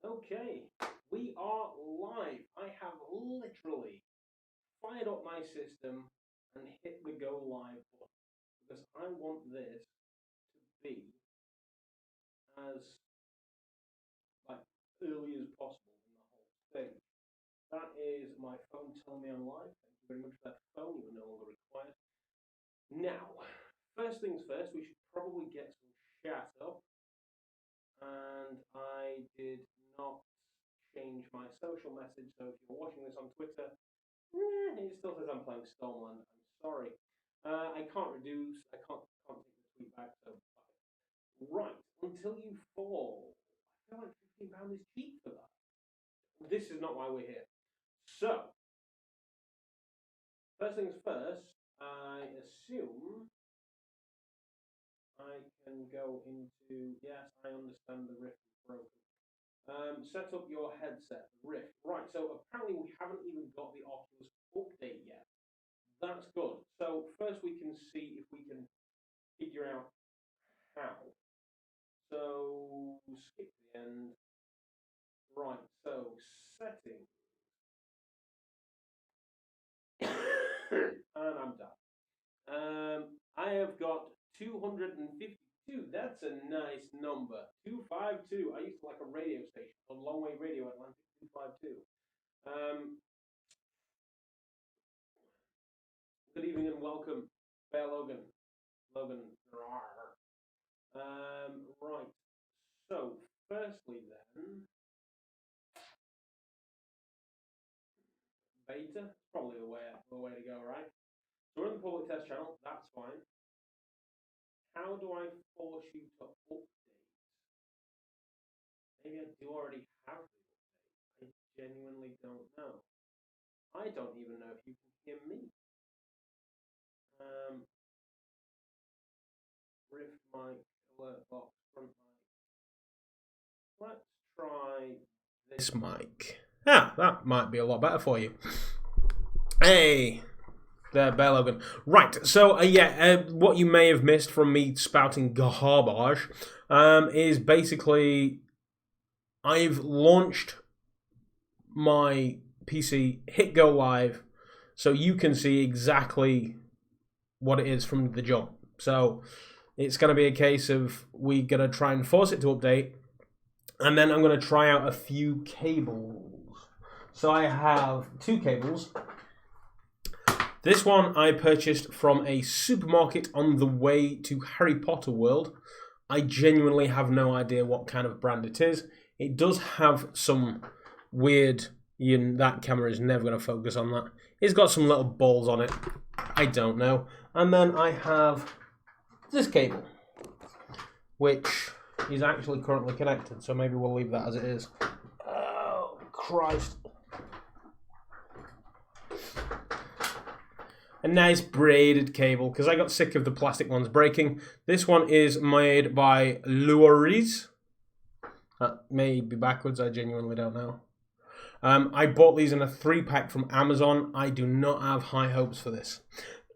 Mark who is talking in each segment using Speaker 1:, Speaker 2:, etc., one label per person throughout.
Speaker 1: Okay, we are live. I have literally fired up my system and hit the go live button because I want this to be as early as possible in the whole thing. That is my phone telling me I'm live. Thank you very much for that phone. You are no longer required. Now, first things first, we should probably get some chat up. And I did not change my social message, so if you're watching this on Twitter, it still says I'm playing Stormland. I'm sorry. I can't reduce, I can't take the tweet back, so right, until you fall. I feel like £15 is cheap for that. This is not why we're here. So, first things first, I assume I can go into, yes, I understand the Rift is broken. Set up your headset, Rift. Right, so apparently we haven't even got the Oculus update yet. That's good. So first we can see if we can figure out how. So skip the end. Right, so settings. And I'm done. I have got 252. That's a nice number. 252. I used to like a radio station on Longway Radio Atlantic 252. Good evening and welcome, Bear Logan. Right. So, firstly then, beta, probably the way to go, right? So we're in the public test channel, that's fine. How do I force you to update? Maybe I do already have the update. I genuinely don't know. I don't even know if you can hear me. Rift mic, alert box, front mic. Let's try this mic. That might be a lot better for you. Hey, there, Bear Logan. Right, so what you may have missed from me spouting garbage is basically I've launched my PC, hit go live, so you can see exactly what it is from the jump. So it's going to be a case of we're going to try and force it to update, and then I'm going to try out a few cables. So I have two cables. This one I purchased from a supermarket on the way to Harry Potter World. I genuinely have no idea what kind of brand it is. It does have some weird, that camera is never going to focus on that. It's got some little balls on it. I don't know. And then I have this cable, which is actually currently connected, so maybe we'll leave that as it is. Oh, Christ. A nice braided cable, because I got sick of the plastic ones breaking. This one is made by Luaries. That may be backwards, I genuinely don't know. I bought these in a 3-pack from Amazon. I do not have high hopes for this.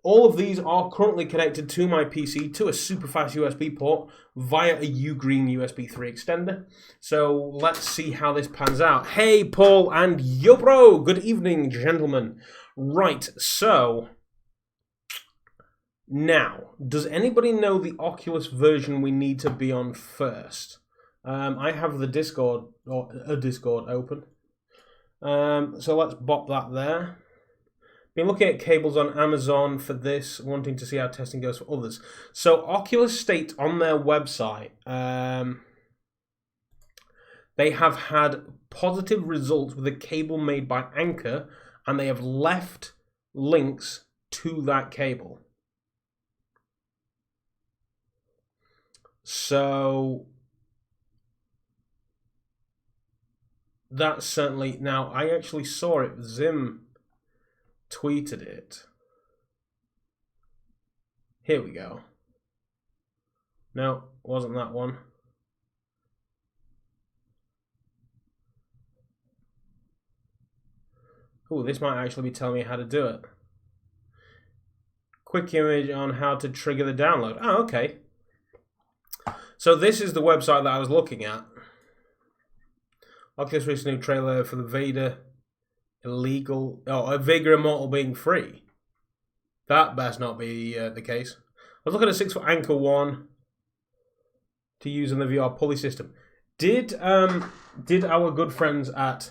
Speaker 1: All of these are currently connected to my PC to a super fast USB port via a Ugreen USB 3 extender. So let's see how this pans out. Hey, Paul and Yobro, good evening, gentlemen. Right, so now, does anybody know the Oculus version we need to be on first? I have the Discord, or a Discord open. So let's bop that there. Been looking at cables on Amazon for this, wanting to see how testing goes for others. So Oculus state on their website, they have had positive results with a cable made by Anker, and they have left links to that cable. So that's certainly, now I actually saw it, Zim tweeted it. Here we go. No, wasn't that one. Oh, this might actually be telling me how to do it. Quick image on how to trigger the download. Oh, okay. So this is the website that I was looking at. Oculus released a new trailer for the Vader illegal. Oh, Vader Immortal being free. That best not be the case. I was looking at a 6-foot Anchor One to use on the VR pulley system. Did our good friends at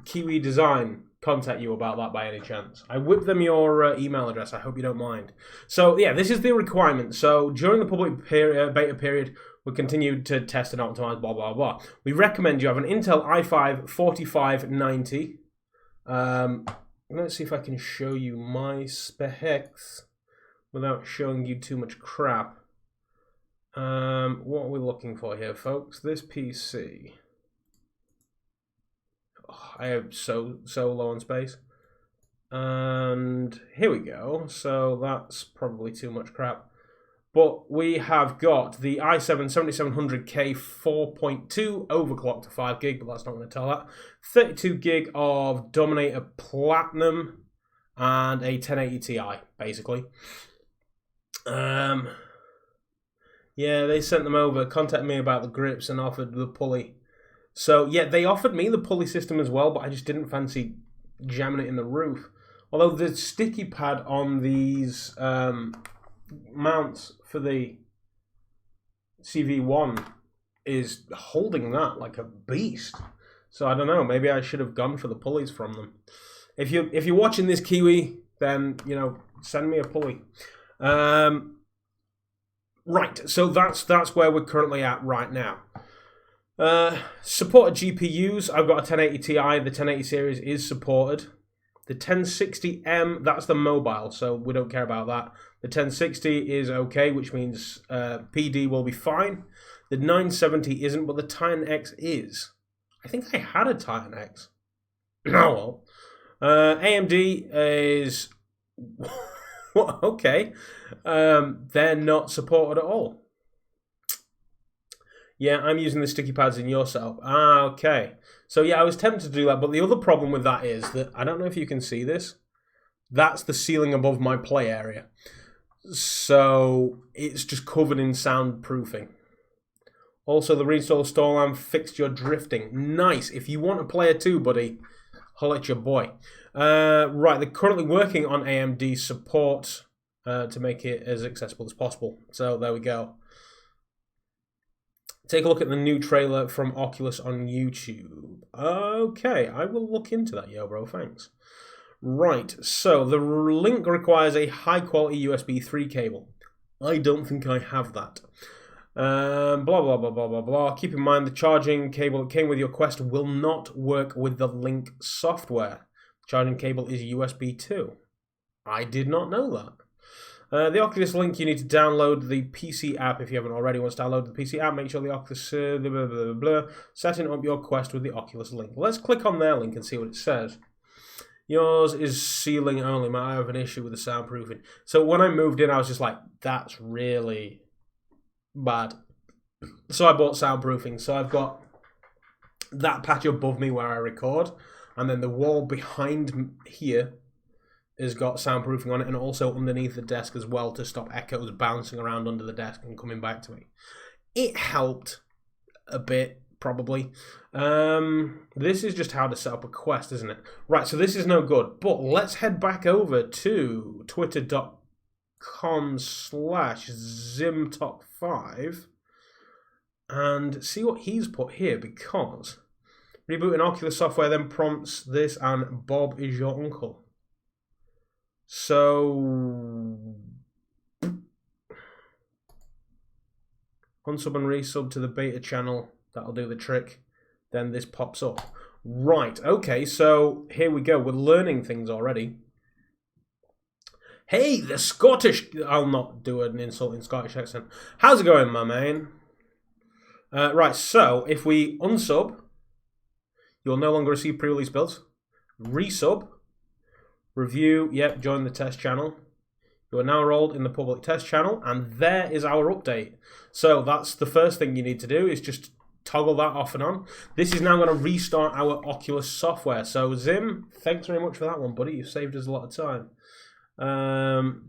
Speaker 1: Kiwi Design contact you about that by any chance? I whipped them your email address. I hope you don't mind. So yeah, this is the requirement. So during the public beta period, we continue to test and optimize, blah, blah, blah. We recommend you have an Intel i5 4590. Let's see if I can show you my specs without showing you too much crap. What are we looking for here, folks? This PC. Oh, I have so low on space. And here we go. So that's probably too much crap. But we have got the i7 7700K 4.2 overclocked to 5 gig, but that's not going to tell that. 32 gig of Dominator Platinum and a 1080 Ti, basically. Yeah, they sent them over, contacted me about the grips and offered the pulley. So yeah, they offered me the pulley system as well, but I just didn't fancy jamming it in the roof. Although the sticky pad on these mounts for the CV1 is holding that like a beast. So I don't know, maybe I should have gone for the pulleys from them. If you're watching this, Kiwi, then send me a pulley. Right, so that's where we're currently at right now. Supported GPUs, I've got a 1080 Ti, the 1080 series is supported. The 1060M, that's the mobile, so we don't care about that. The 1060 is okay, which means PD will be fine. The 970 isn't, but the Titan X is. I think I had a Titan X. Oh well. AMD is... okay. They're not supported at all. Yeah, I'm using the sticky pads in your setup. Ah, okay. So yeah, I was tempted to do that, but the other problem with that is that, I don't know if you can see this, that's the ceiling above my play area. So it's just covered in soundproofing. Also, the reinstall stall lamp fixed your drifting. Nice. If you want a player too, buddy, holla at your boy. Right, they're currently working on AMD support to make it as accessible as possible. So there we go. Take a look at the new trailer from Oculus on YouTube. Okay, I will look into that, yo bro, thanks. Right, so the link requires a high-quality USB 3 cable. I don't think I have that. Blah, blah, blah, blah, blah, blah. Keep in mind the charging cable that came with your Quest will not work with the Link software. The charging cable is USB 2. I did not know that. The Oculus Link, you need to download the PC app if you haven't already. Once download the PC app, make sure the Oculus blah, blah, blah, blah, setting up your Quest with the Oculus Link. Let's click on their link and see what it says. Yours is ceiling only. I have an issue with the soundproofing. So when I moved in, I was just like, that's really bad. So I bought soundproofing. So I've got that patch above me where I record, and then the wall behind here has got soundproofing on it, and also underneath the desk as well to stop echoes bouncing around under the desk and coming back to me. It helped a bit, probably. This is just how to set up a Quest, isn't it? Right, so this is no good, but let's head back over to twitter.com/ZimTop5 and see what he's put here, because rebooting Oculus software then prompts this, and Bob is your uncle. So unsub and resub to the beta channel, that'll do the trick. Then this pops up. Right, okay, so here we go. We're learning things already. Hey, the Scottish... I'll not do an insulting Scottish accent. How's it going, my man? Right, so if we unsub, you'll no longer receive pre-release builds. Resub. Review, yep, join the test channel. You are now enrolled in the public test channel, and there is our update. So that's the first thing you need to do, is just toggle that off and on. This is now going to restart our Oculus software. So Zim, thanks very much for that one, buddy. You saved us a lot of time.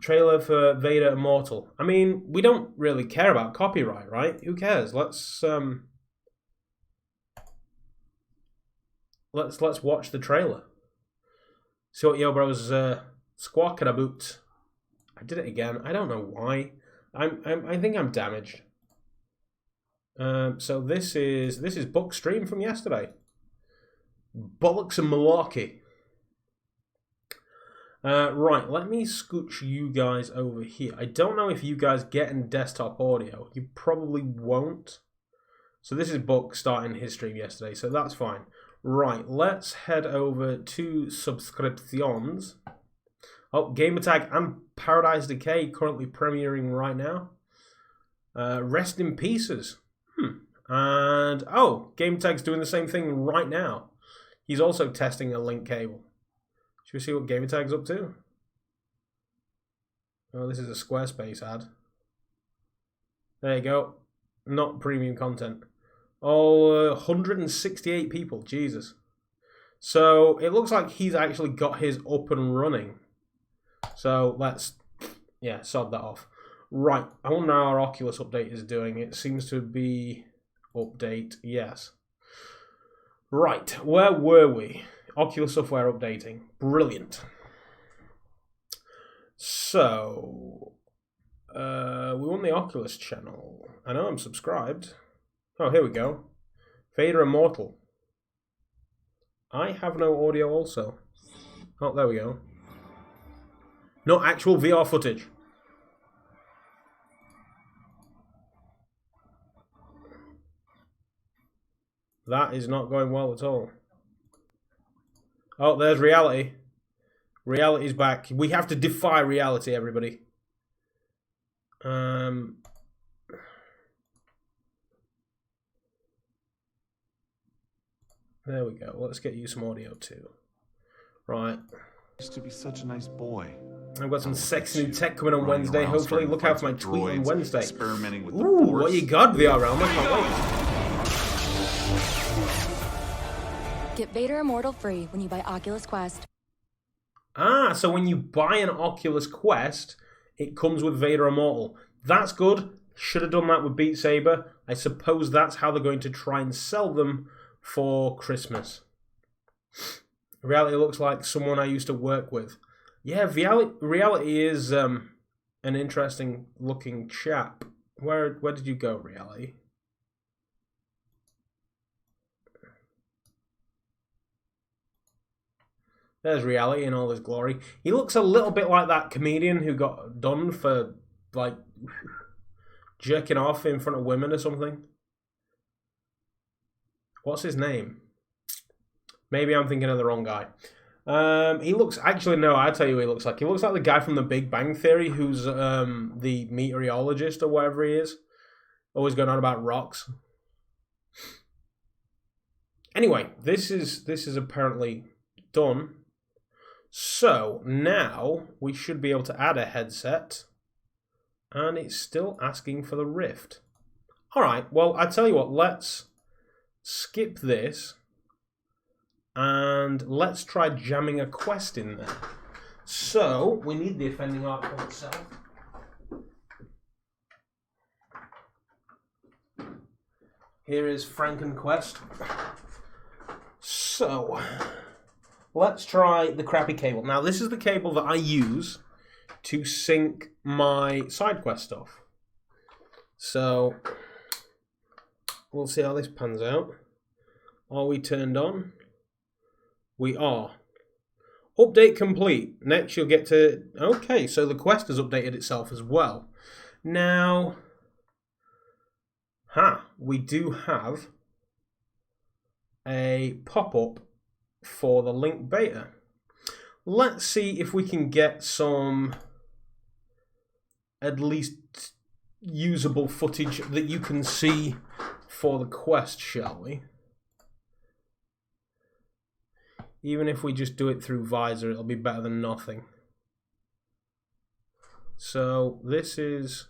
Speaker 1: Trailer for Vader Immortal. I mean, we don't really care about copyright, right? Who cares? Let's let's watch the trailer. See what Yo Bro's squawking about. I did it again. I don't know why. I think I'm damaged. So this is Buck stream from yesterday. Bollocks and malarkey. Right, let me scooch you guys over here. I don't know if you guys get in desktop audio. You probably won't. So this is Buck starting his stream yesterday, so that's fine. Right, let's head over to subscriptions. Oh, Gamertag and Paradise Decay currently premiering right now. Rest in Pieces. And, oh, Gamertag's doing the same thing right now. He's also testing a link cable. Should we see what Gamertag's up to? Oh, this is a Squarespace ad. There you go. Not premium content. Oh, 168 people. Jesus. So, it looks like he's actually got his up and running. So, let's, yeah, sod that off. Right, I wonder how our Oculus update is doing. It seems to be update, yes. Right, where were we? Oculus software updating. Brilliant. So, we won the Oculus channel. I know I'm subscribed. Oh, here we go. Vader Immortal. I have no audio also. Oh, there we go. Not actual VR footage. That is not going well at all. Oh, there's reality. Reality's back. We have to defy reality, everybody. There we go. Let's get you some audio too. Right.
Speaker 2: Used to be such a nice boy.
Speaker 1: I've got some sexy new tech coming on Wednesday. Hopefully, look out for my tweet on Wednesday.
Speaker 2: Experimenting with
Speaker 1: Ooh, what you got, VRrealm? I can't wait.
Speaker 3: Get Vader Immortal free when you buy Oculus Quest.
Speaker 1: Ah, so when you buy an Oculus Quest, it comes with Vader Immortal. That's good. Should have done that with Beat Saber. I suppose that's how they're going to try and sell them for Christmas. Reality looks like someone I used to work with. Yeah, Reality is an interesting looking chap. Where did you go, Reality? There's Reality in all his glory. He looks a little bit like that comedian who got done for, like, jerking off in front of women or something. What's his name? Maybe I'm thinking of the wrong guy. He looks... Actually, no, I'll tell you who he looks like. He looks like the guy from The Big Bang Theory who's the meteorologist or whatever he is. Always going on about rocks. Anyway, this is apparently done. So, now we should be able to add a headset. And it's still asking for the Rift. Alright, well, I tell you what, let's skip this. And let's try jamming a Quest in there. So, we need the offending article itself. Here is FrankenQuest. So, let's try the crappy cable. Now, this is the cable that I use to sync my SideQuest stuff. So, we'll see how this pans out. Are we turned on? We are. Update complete. Next, you'll get to... Okay, so the Quest has updated itself as well. Now... we do have a pop-up for the link beta. Let's see if we can get some at least usable footage that you can see for the Quest, shall we? Even if we just do it through Visor, it'll be better than nothing. So this is...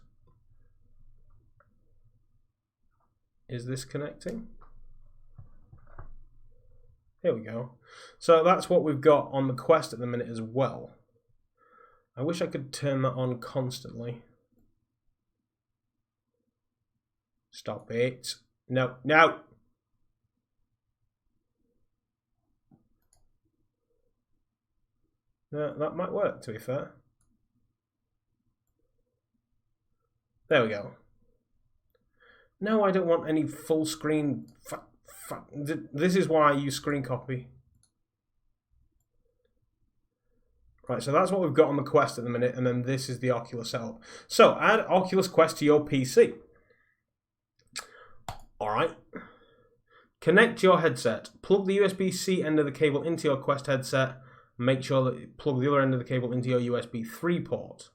Speaker 1: Is this connecting? Here we go. So that's what we've got on the Quest at the minute as well. I wish I could turn that on constantly. Stop it. No, no! That might work, to be fair. There we go. No, I don't want any full screen. This is why I use screen copy. Right, so that's what we've got on the Quest at the minute, and then this is the Oculus setup. So, add Oculus Quest to your PC. Alright. Connect your headset. Plug the USB-C end of the cable into your Quest headset. Make sure that you plug the other end of the cable into your USB 3 port.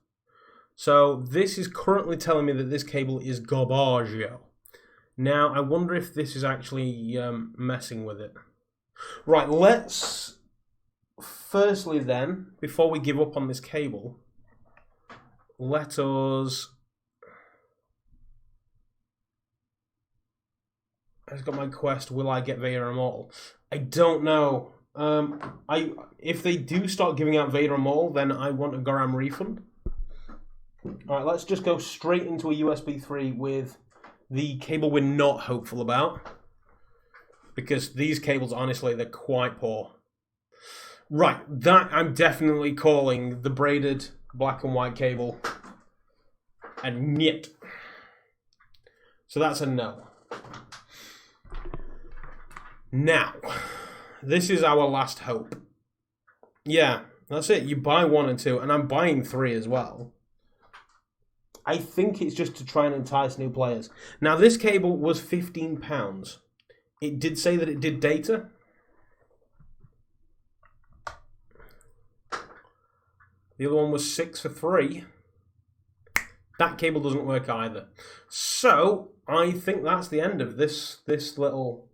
Speaker 1: So, this is currently telling me that this cable is garbage. Now, I wonder if this is actually messing with it. Right, let's... Firstly then, before we give up on this cable, let us... I've got my Quest, will I get Vader Immortal? I don't know. If they do start giving out Vader Immortal, then I want a Garam refund. Alright, let's just go straight into a USB 3 with the cable we're not hopeful about. Because these cables, honestly, they're quite poor. Right, that I'm definitely calling the braided black and white cable and yet. So that's a no. Now, this is our last hope. Yeah, that's it. You buy 1 and 2, and I'm buying 3 as well. I think it's just to try and entice new players. Now, this cable was £15. It did say that it did data. The other one was 6 for 3. That cable doesn't work either. So, I think that's the end of this little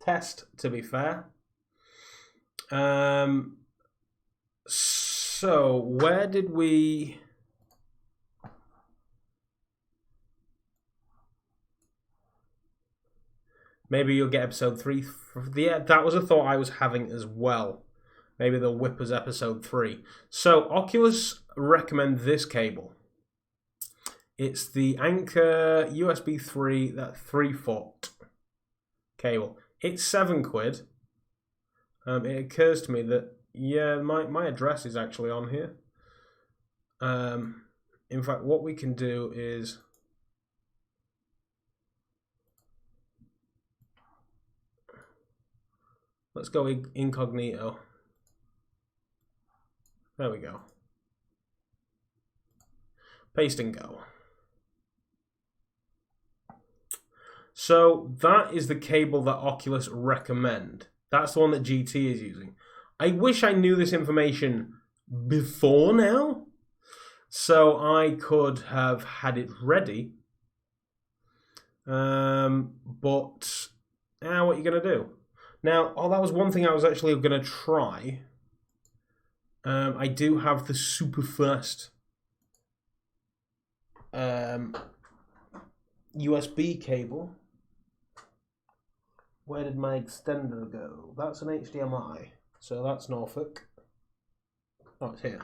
Speaker 1: test, to be fair. So, where did we... Maybe you'll get episode 3. Yeah, that was a thought I was having as well. Maybe they'll whip us episode 3. So, Oculus recommend this cable. It's the Anchor USB 3, that 3-foot cable. It's £7. It occurs to me that, yeah, my address is actually on here. In fact, what we can do is... Let's go incognito. There we go. Paste and go. So that is the cable that Oculus recommend. That's the one that GT is using. I wish I knew this information before now, so I could have had it ready. But what are you going to do? Now, that was one thing I was actually going to try. I do have the super fast USB cable. Where did my extender go? That's an HDMI, so that's Norfolk. Oh, it's here.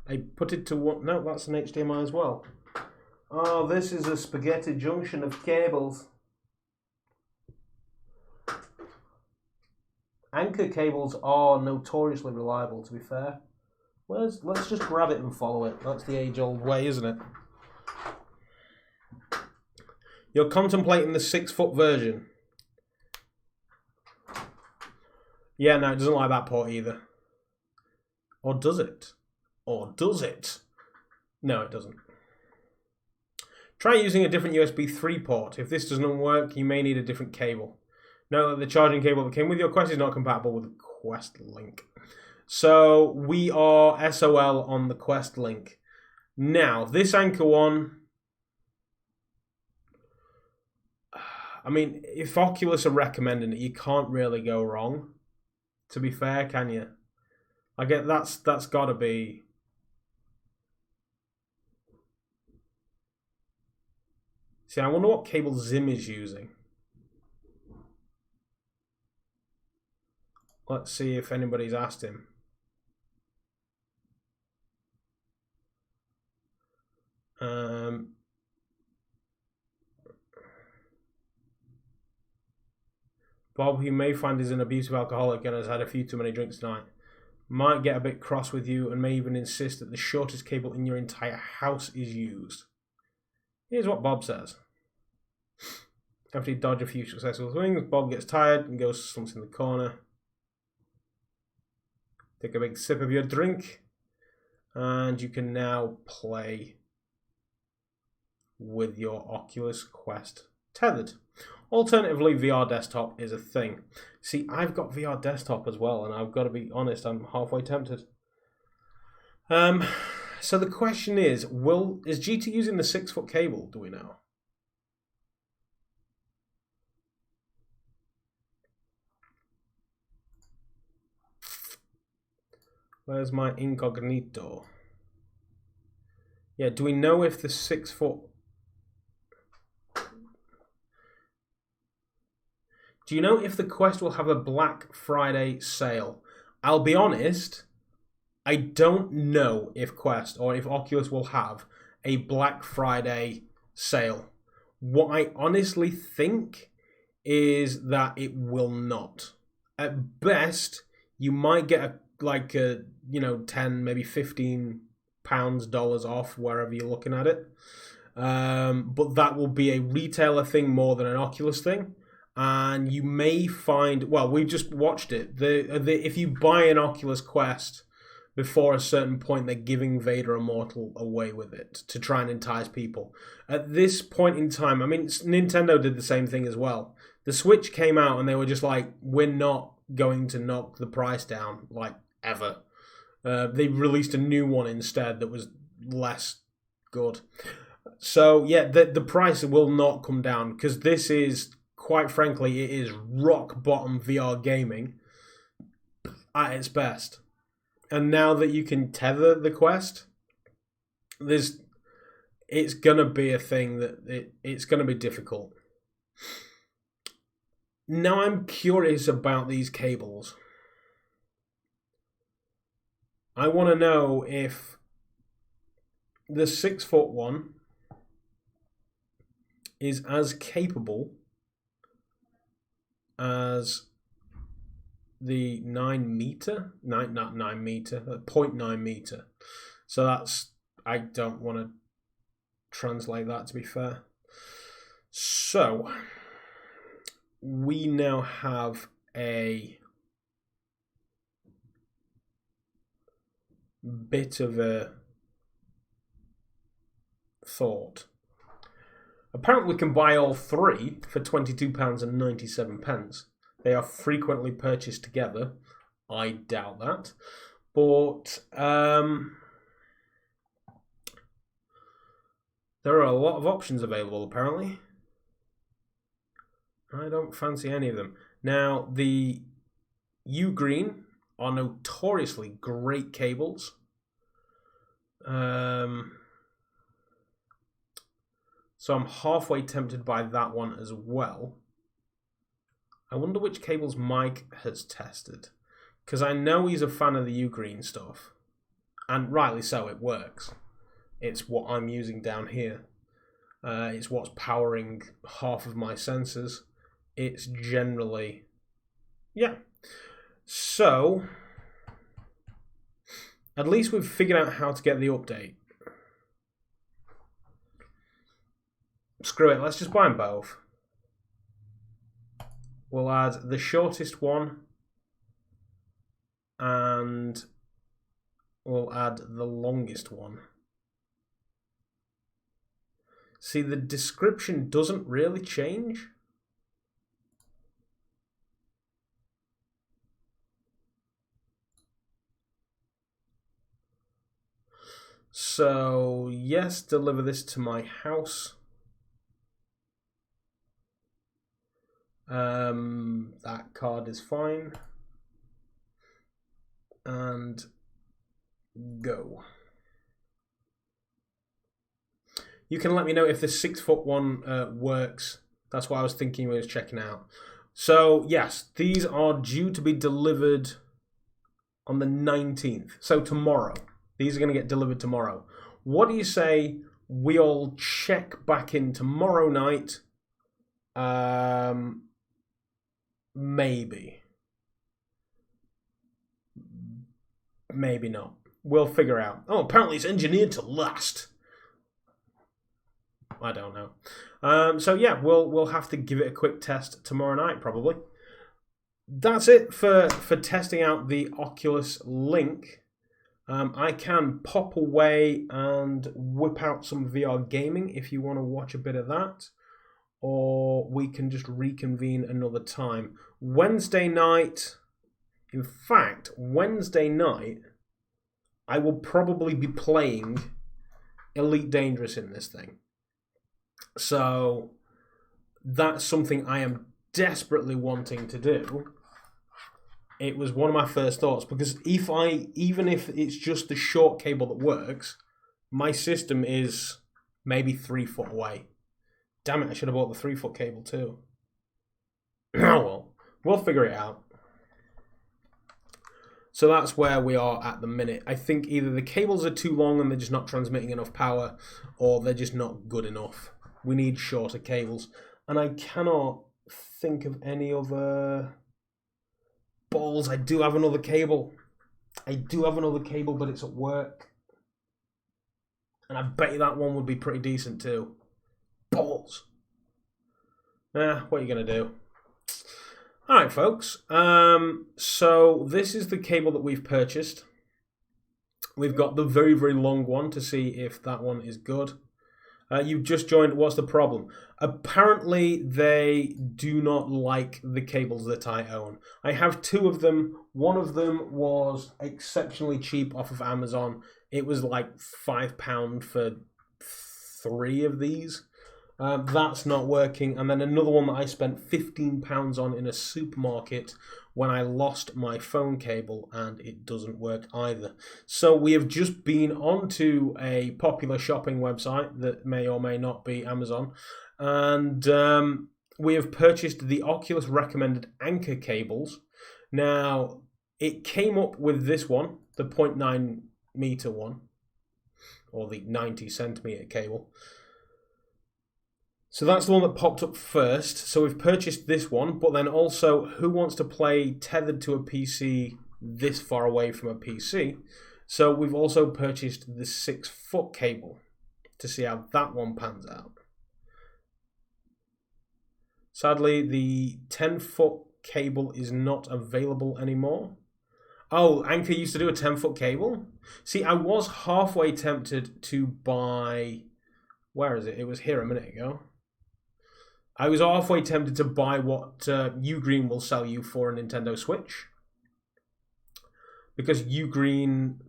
Speaker 1: I put it to one. No, that's an HDMI as well. Oh, this is a spaghetti junction of cables. Anchor cables are notoriously reliable, to be fair. Let's just grab it and follow it. That's the age-old way, isn't it? You're contemplating the 6-foot version. Yeah, no, it doesn't like that port either. Or does it? Or does it? No, it doesn't. Try using a different USB 3 port. If this doesn't work, you may need a different cable. Note that the charging cable that came with your Quest is not compatible with the Quest Link. So we are SOL on the Quest Link. Now, this Anchor one... I mean, if Oculus are recommending it, you can't really go wrong. To be fair, can you? I get that's got to be... See, I wonder what cable Zim is using. Let's see if anybody's asked him. Bob, who may find is an abusive alcoholic and has had a few too many drinks tonight. might get a bit cross with you and may even insist that the shortest cable in your entire house is used. Here's what Bob says. After you dodge a few successful swings, Bob gets tired and goes slumps in the corner. Take a big sip of your drink, and you can now play with your Oculus Quest tethered. Alternatively, VR desktop is a thing. See, I've got VR desktop as well, and I've got to be honest, I'm halfway tempted. So the question is GT using the 6-foot cable? Do we know? Where's my incognito? Yeah, do we know if the 6-foot... Do you know if the Quest will have a Black Friday sale? I'll be honest, I don't know if Quest or if Oculus will have a Black Friday sale. What I honestly think is that it will not. At best, you might get a 10, maybe £15 off wherever you're looking at it. But that will be a retailer thing more than an Oculus thing. And you may find, well, we just watched it. If you buy an Oculus Quest before a certain point, they're giving Vader Immortal away with it to try and entice people. At this point in time, I mean, Nintendo did the same thing as well. The Switch came out and they were just like, we're not going to knock the price down, like, ever. They released a new one instead that was less good. So, yeah, the price will not come down because this is... Quite frankly, it is rock bottom VR gaming at its best. And now that you can tether the Quest, it's going to be a thing that it's going to be difficult. Now I'm curious about these cables. I want to know if the 6-foot one is as capable as the 9 meter, not 9 meter, 0.9 meter. So that's, I don't want to translate that, to be fair. So we now have a bit of a thought. Apparently we can buy all three for £22.97. They are frequently purchased together. I doubt that. But there are a lot of options available, apparently. I don't fancy any of them. Now, the U-Green are notoriously great cables. So I'm halfway tempted by that one as well. I wonder which cables Mike has tested. Because I know he's a fan of the U-Green stuff. And rightly so, it works. It's what I'm using down here. It's what's powering half of my sensors. It's generally... Yeah. So, at least we've figured out how to get the update. Screw it, let's just buy them both. We'll add the shortest one and we'll add the longest one. See, the description doesn't really change. So, yes, deliver this to my house. That card is fine. And go. You can let me know if the 6-foot one works. That's what I was thinking when I was checking out. So, yes, these are due to be delivered on the 19th. So, tomorrow. These are going to get delivered tomorrow. What do you say we all check back in tomorrow night? Maybe. maybe not. We'll figure out. Oh, apparently it's engineered to last. I don't know. So yeah, we'll have to give it a quick test tomorrow night probably. That's it for testing out the Oculus Link. I can pop away and whip out some VR gaming if you want to watch a bit of that, or we can just reconvene another time. Wednesday night, in fact, Wednesday night, I will probably be playing Elite Dangerous in this thing. So that's something I am desperately wanting to do. It was one of my first thoughts, because even if it's just the short cable that works, my system is maybe 3 foot away. Damn it, I should have bought the 3 foot cable too. Oh well, we'll figure it out. So that's where we are at the minute. I think either the cables are too long and they're just not transmitting enough power, or they're just not good enough. We need shorter cables. And I cannot think of any other balls. I do have another cable. But it's at work. And I bet you that one would be pretty decent too. Balls. What are you going to do? Alright, folks. So this is the cable that we've purchased. We've got the very, very long one to see if that one is good. You've just joined. What's the problem? Apparently, they do not like the cables that I own. I have 2 of them. One of them was exceptionally cheap off of Amazon. It was like £5 for 3 of these. That's not working. And then another one that I spent £15 on in a supermarket when I lost my phone cable, and it doesn't work either. So we have just been onto a popular shopping website that may or may not be Amazon, and we have purchased the Oculus recommended anchor cables. Now, it came up with this one, the 0.9 meter one, or the 90 centimeter cable. So that's the one that popped up first. So we've purchased this one, but then also, who wants to play tethered to a PC this far away from a PC? So we've also purchased the 6 foot cable to see how that one pans out. Sadly, the 10 foot cable is not available anymore. Oh, Anchor used to do a 10 foot cable? See, I was halfway tempted to buy... Where is it? It was here a minute ago. I was halfway tempted to buy what Ugreen will sell you for a Nintendo Switch, because Ugreen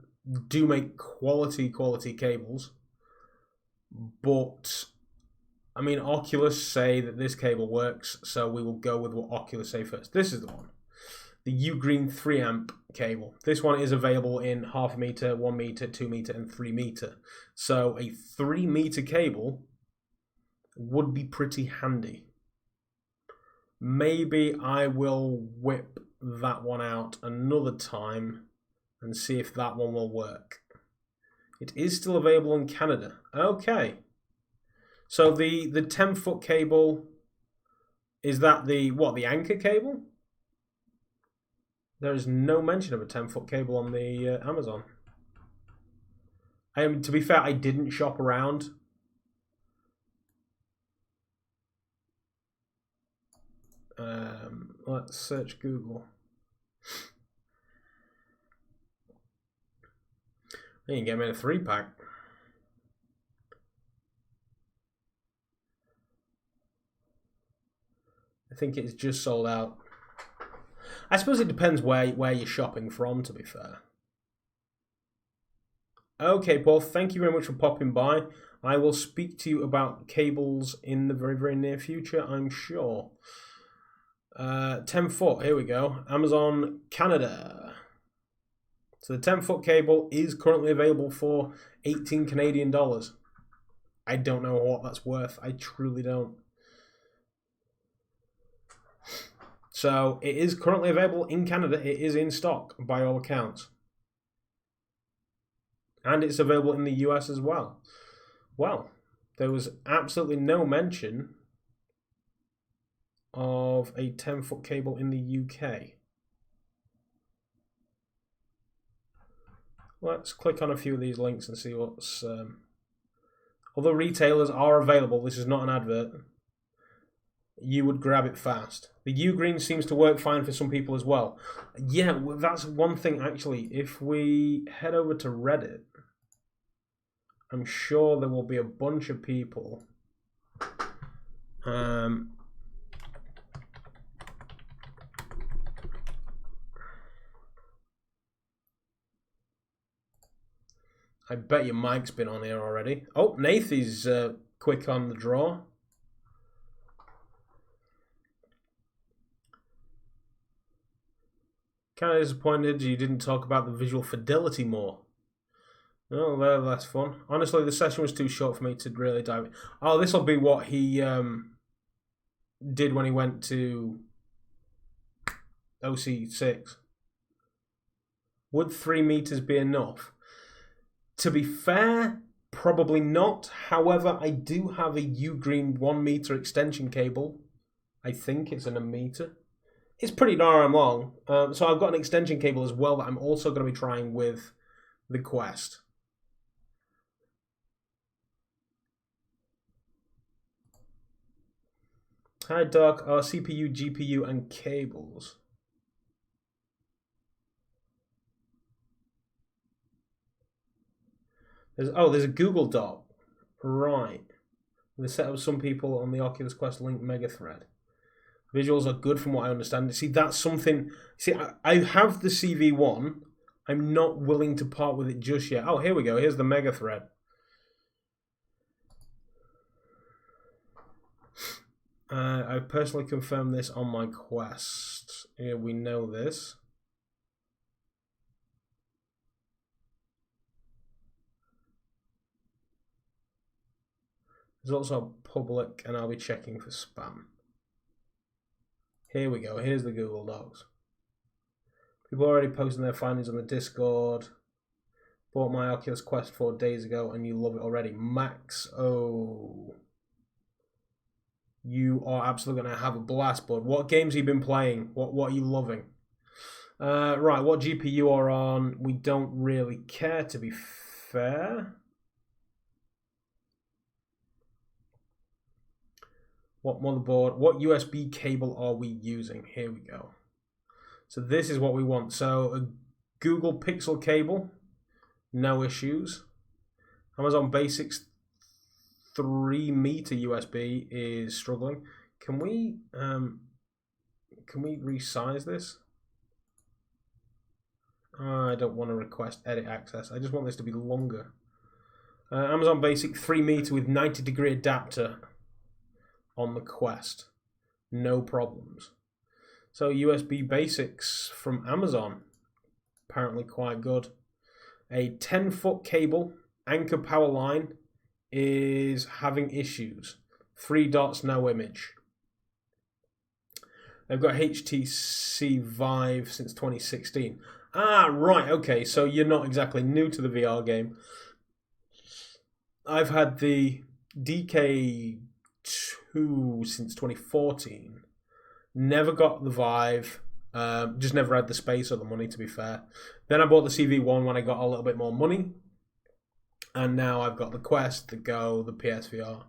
Speaker 1: do make quality cables, but I mean, Oculus say that this cable works, so we will go with what Oculus say first. This is the one, the Ugreen 3 amp cable. This one is available in 0.5 meter, 1 meter, 2 meter, and 3 meter. So a 3 meter cable would be pretty handy. Maybe I will whip that one out another time and see if that one will work. It is still available in Canada. Okay. So the 10 foot cable, is that the anchor cable? There is no mention of a 10 foot cable on the Amazon. To be fair, I didn't shop around. Let's search Google. You can get me in a 3-pack. I think it's just sold out. I suppose it depends where you're shopping from, to be fair. Okay, Paul, thank you very much for popping by. I will speak to you about cables in the very, very near future, I'm sure. 10 foot, here we go. Amazon Canada. So the 10 foot cable is currently available for 18 Canadian dollars. I don't know what that's worth. I truly don't. So it is currently available in Canada. It is in stock by all accounts. And it's available in the US as well. Well, there was absolutely no mention of a 10 foot cable in the UK. let's click on a few of these links and see what's... Although retailers are available, this is not an advert, you would grab it fast. The Ugreen seems to work fine for some people as well. Yeah, that's one thing actually. If we head over to Reddit, I'm sure there will be a bunch of people I bet your mic's been on here already. Oh, Nathy's quick on the draw. Kind of disappointed you didn't talk about the visual fidelity more. Oh, well, that's fun. Honestly, the session was too short for me to really dive in. Oh, this will be what he did when he went to OC6. Would 3 meters be enough? To be fair, probably not. However, I do have a Ugreen 1 meter extension cable. I think it's in a meter. It's pretty darn long. So I've got an extension cable as well that I'm also going to be trying with the Quest. Hi, Doc. Our CPU, GPU, and cables. There's a Google Doc. Right. The set of some people on the Oculus Quest Link mega thread. Visuals are good from what I understand. See, that's something... See, I have the CV1. I'm not willing to part with it just yet. Oh, here we go. Here's the mega thread. I personally confirmed this on my Quest. Here we know this. There's also public, and I'll be checking for spam. Here we go. Here's the Google Docs. People are already posting their findings on the Discord. Bought my Oculus Quest 4 days ago, and you love it already. Max, oh. You are absolutely going to have a blast, bud. What games have you been playing? What are you loving? Right, what GPU are on? We don't really care, to be fair. What motherboard? What USB cable are we using? Here we go. So this is what we want. So a Google Pixel cable, no issues. Amazon Basics 3 meter USB is struggling. Can we resize this? I don't want to request edit access. I just want this to be longer. Amazon Basic 3 meter with 90-degree adapter on the Quest. No problems. So USB Basics from Amazon, apparently quite good. A 10-foot cable, anchor power line, is having issues. 3 dots, no image. They've got HTC Vive since 2016. Ah, right, okay, so you're not exactly new to the VR game. I've had the DK2 since 2014. Never got the Vive. Just never had the space or the money, to be fair. Then I bought the CV1 when I got a little bit more money. And now I've got the Quest, the Go, the PSVR.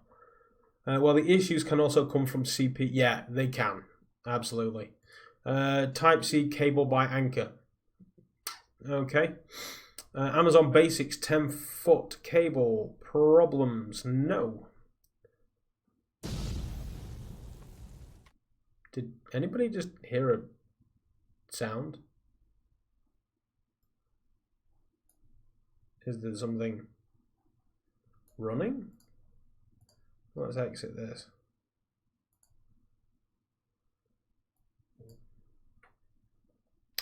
Speaker 1: Well, the issues can also come from CP. Yeah, they can. Absolutely. Type-C cable by Anchor. Okay. Amazon Basics 10-foot cable. Problems? No. Did anybody just hear a sound? Is there something running? Let's exit this.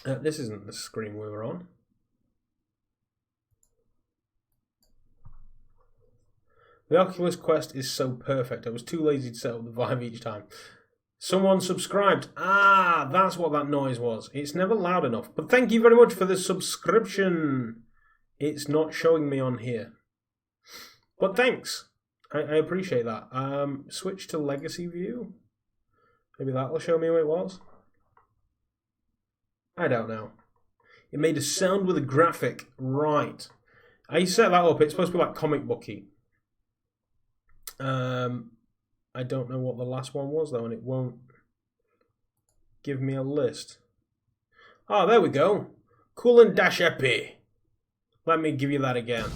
Speaker 1: This isn't the screen we were on. The Oculus Quest is so perfect. I was too lazy to set up the Vive each time. Someone subscribed. Ah, that's what that noise was. It's never loud enough. But thank you very much for the subscription. It's not showing me on here. But thanks. I appreciate that. Switch to Legacy View. Maybe that will show me who it was. I don't know. It made a sound with a graphic. Right. I set that up. It's supposed to be like comic booky. I don't know what the last one was though, and it won't give me a list. Oh, there we go. Cool and Dash Epi. Let me give you that again.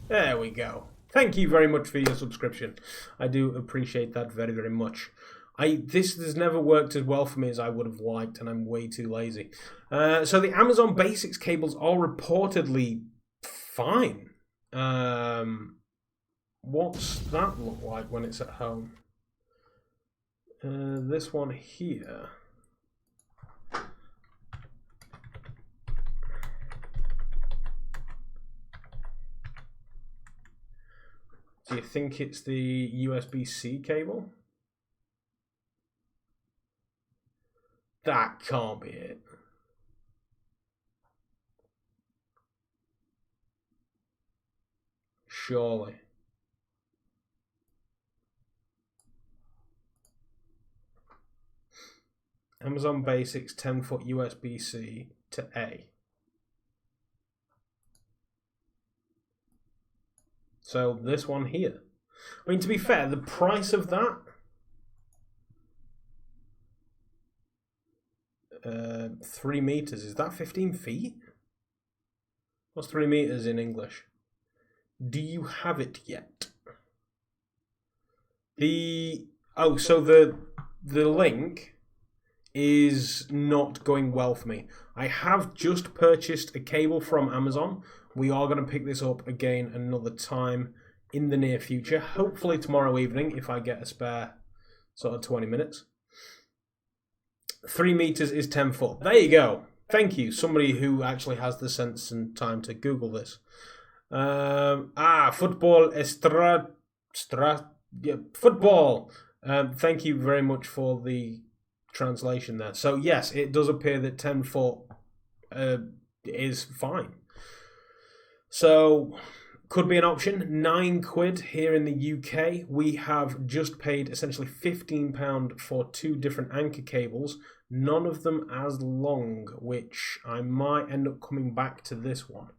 Speaker 1: There we go. Thank you very much for your subscription. I do appreciate that very, very much. This has never worked as well for me as I would have liked, and I'm way too lazy. So the Amazon Basics cables are reportedly fine. What's that look like when it's at home? This one here. Do you think it's the USB-C cable? That can't be it. Surely. Amazon Basics 10-foot USB-C to A. So this one here. I mean, to be fair, the price of that... 3 meters. Is that 15 feet? What's 3 meters in English? Do you have it yet? So the link is not going well for me. I have just purchased a cable from Amazon. We are going to pick this up again another time in the near future. Hopefully tomorrow evening if I get a spare sort of 20 minutes. 3 meters is 10 foot. There you go. Thank you. Somebody who actually has the sense and time to Google this. Football football. Thank you very much for the translation there. So yes, it does appear that 10 foot is fine. So could be an option. £9 here in the UK. We have just paid essentially £15 for 2 different anchor cables, none of them as long, which I might end up coming back to this one.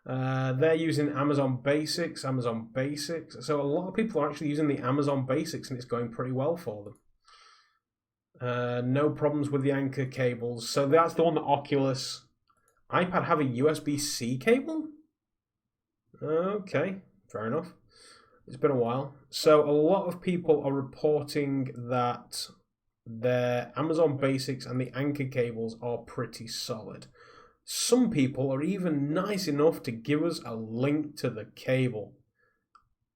Speaker 1: They're using Amazon Basics. So a lot of people are actually using the Amazon Basics and it's going pretty well for them. No problems with the anchor cables. So that's the one that Oculus iPad have a USB-C cable? Okay, fair enough. It's been a while. So a lot of people are reporting that their Amazon Basics and the anchor cables are pretty solid. Some people are even nice enough to give us a link to the cable.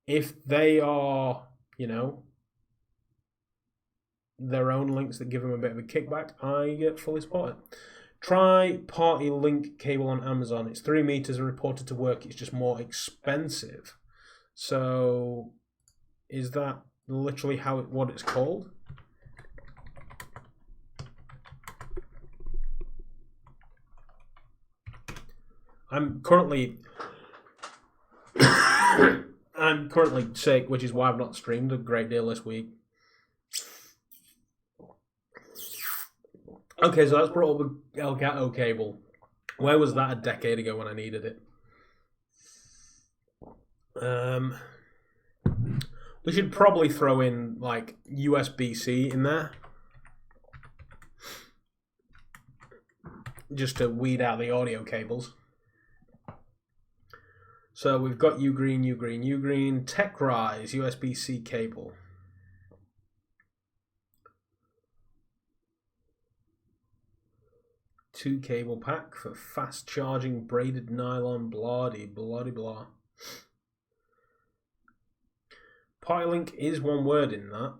Speaker 1: If they are, their own links that give them a bit of a kickback, I fully support it. Try Party Link cable on Amazon. It's 3 meters and reported to work. It's just more expensive. So, is that literally what it's called? I'm currently sick, which is why I've not streamed a great deal this week. Okay, so that's brought up the Elgato cable. Where was that a decade ago when I needed it? We should probably throw in like USB-C in there, just to weed out the audio cables. So we've got Ugreen, TechRise, USB-C cable. Two cable pack for fast charging braided nylon, blah blah. Party-Link is one word in that.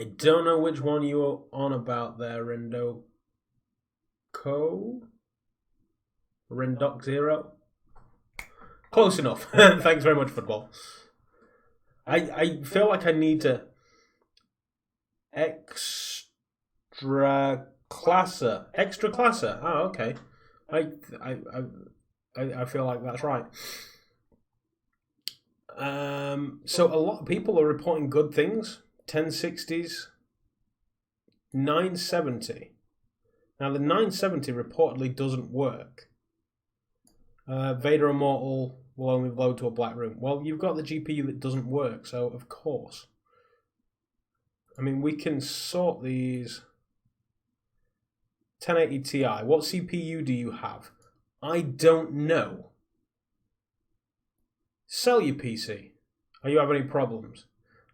Speaker 1: I don't know which one you're on about there, Rendoc Zero. Close enough. Thanks very much, football. I feel like I need to extra classer. Oh, okay. I feel like that's right. So a lot of people are reporting good things. 1060s, 970. Now the 970 reportedly doesn't work. Vader Immortal will only load to a black room. Well, you've got the GPU that doesn't work, so of course. I mean, we can sort these. 1080 Ti. What CPU do you have? I don't know. Sell your PC. Are you having any problems?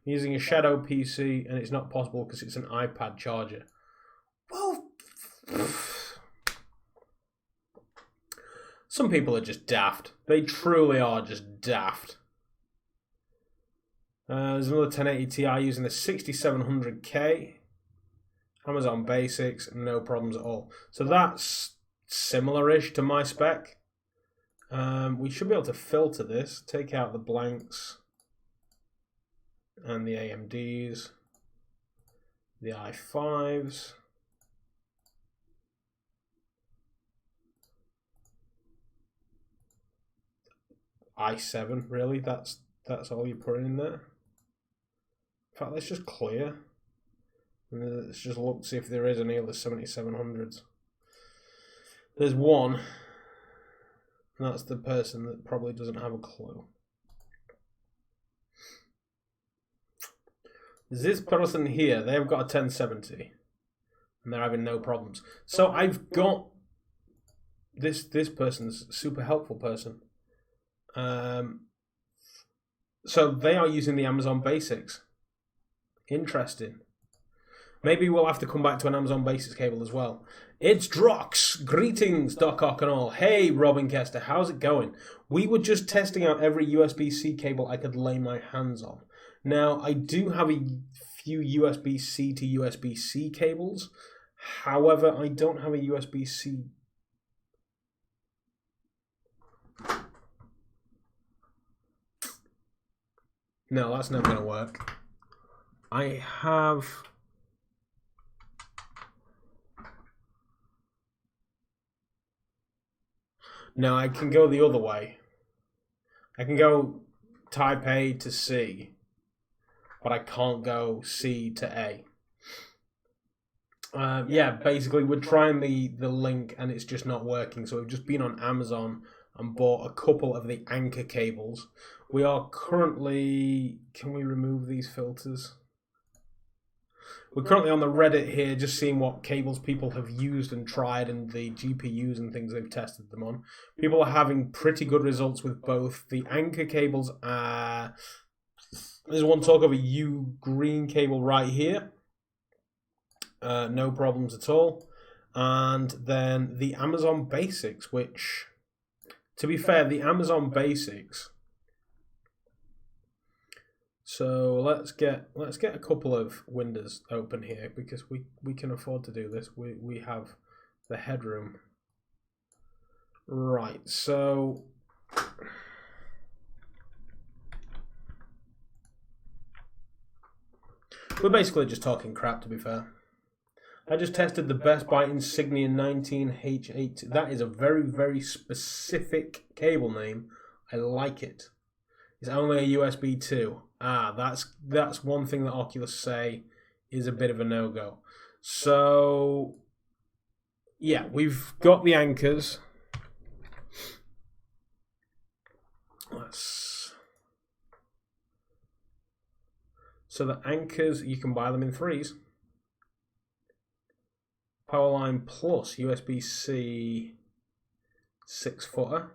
Speaker 1: I'm using a Shadow PC and it's not possible because it's an iPad charger. Well, some people are just daft. They truly are just daft. There's another 1080 Ti using the 6700K. Amazon Basics, no problems at all. So that's similar-ish to my spec. We should be able to filter this, take out the blanks and the AMDs, the i5s. i7, really? That's all you're putting in there? In fact, let's just clear. And let's just look to see if there is any other 7700s. There's one. And that's the person that probably doesn't have a clue. This person here, they've got a 1070. And they're having no problems. So I've got this person's super helpful person. So they are using the Amazon Basics. Interesting. Maybe we'll have to come back to an Amazon Basics cable as well. It's Drox. Greetings, Doc Ock and all. Hey, Robin Kester, how's it going? We were just testing out every USB-C cable I could lay my hands on. Now, I do have a few USB-C to USB-C cables. However, I don't have a USB-C. No, that's never going to work. I have... No, I can go the other way. I can go type A to C, but I can't go C to A. Yeah, basically we're trying the link and it's just not working. So we've just been on Amazon and bought a couple of the anchor cables. We are currently... Can we remove these filters? We're currently on the Reddit here, just seeing what cables people have used and tried and the GPUs and things they've tested them on. People are having pretty good results with both. The anchor cables are... There's one talk of a U green cable right here. No problems at all. And then the Amazon Basics, which, to be fair, the Amazon Basics... So let's get a couple of windows open here because we can afford to do this. We have the headroom. Right, so we're basically just talking crap, to be fair. I just tested the Best Buy Insignia 19H8. That is a very, very specific cable name. I like it. It's only a USB 2. That's one thing that Oculus say is a bit of a no-go. So, yeah, we've got the anchors. So the anchors, you can buy them in 3s. Powerline Plus USB-C 6-footer.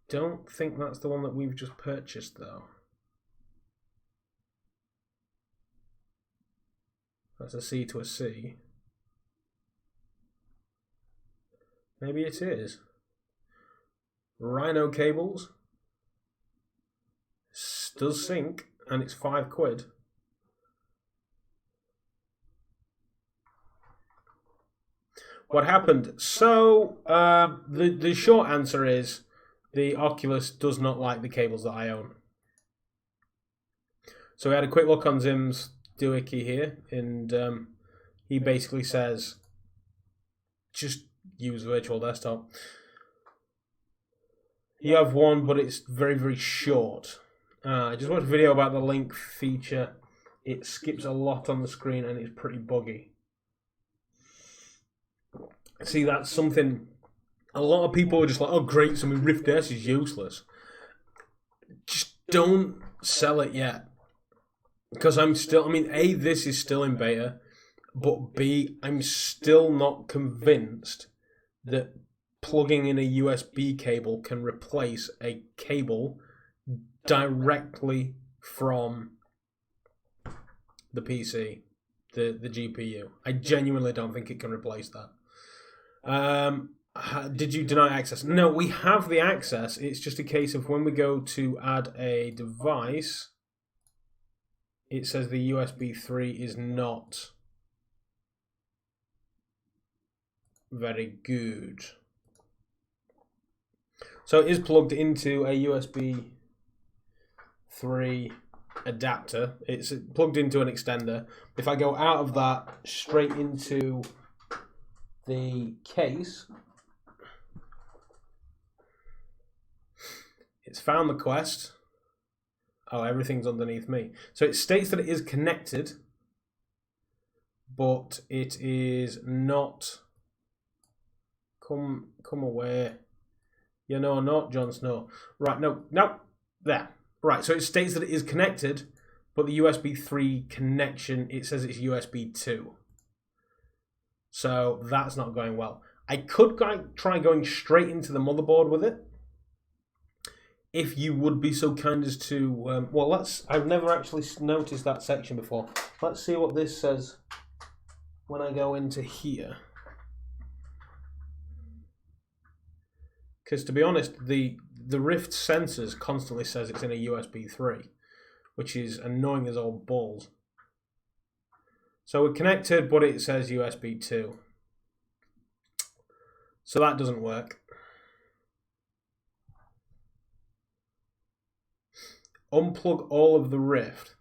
Speaker 1: Don't think that's the one that we've just purchased, though. That's a C to a C. Maybe it is. Rhino cables. Does sync, and it's £5. What happened? So, the short answer is the Oculus does not like the cables that I own. So we had a quick look on Zim's doohickey here, and he basically says, just use virtual desktop. You have one, but it's very, very short. I just watched a video about the link feature. It skips a lot on the screen and it's pretty buggy. See, that's something a lot of people are just like, oh great, so my Rift S is useless. Just don't sell it yet. Because A, this is still in beta, but B, I'm still not convinced that plugging in a USB cable can replace a cable directly from the PC, the GPU. I genuinely don't think it can replace that. Did you deny access? No, we have the access. It's just a case of when we go to add a device, it says the USB 3 is not very good. So it is plugged into a USB 3 adapter. It's plugged into an extender. If I go out of that straight into the case, it's found the Quest. Oh, everything's underneath me. So it states that it is connected, but it is not. Come away. You know, not Jon Snow. Right, no, there. Right, so it states that it is connected, but the USB 3 connection, it says it's USB 2. So that's not going well. I could try going straight into the motherboard with it. If you would be so kind as to, I've never actually noticed that section before. Let's see what this says when I go into here. Because to be honest, the Rift sensors constantly says it's in a USB 3, which is annoying as all balls. So we're connected, but it says USB 2. So that doesn't work. Unplug all of the Rift.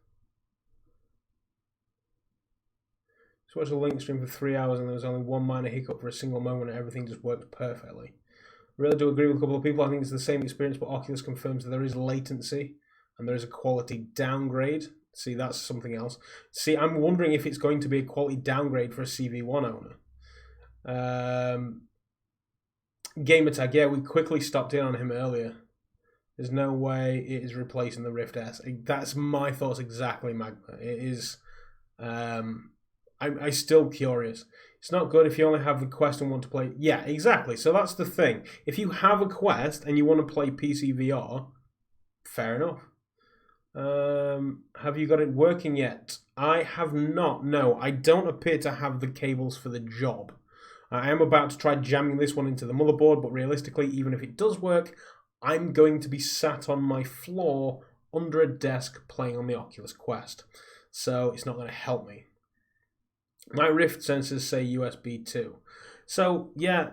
Speaker 1: So watched a link stream for 3 hours and there was only one minor hiccup for a single moment and everything just worked perfectly. I really do agree with a couple of people. I think it's the same experience, but Oculus confirms that there is latency and there is a quality downgrade. See, that's something else. See, I'm wondering if it's going to be a quality downgrade for a CV1 owner. Gamertag, yeah, we quickly stopped in on him earlier. There's no way it is replacing the Rift S. That's my thoughts exactly, Magma. It is. I'm still curious. It's not good if you only have the Quest and want to play. Yeah, exactly. So that's the thing. If you have a Quest and you want to play PC VR, fair enough. Have you got it working yet? I have not. No, I don't appear to have the cables for the job. I am about to try jamming this one into the motherboard, but realistically, even if it does work, I'm going to be sat on my floor under a desk playing on the Oculus Quest. So it's not going to help me. My Rift sensors say USB 2. So yeah,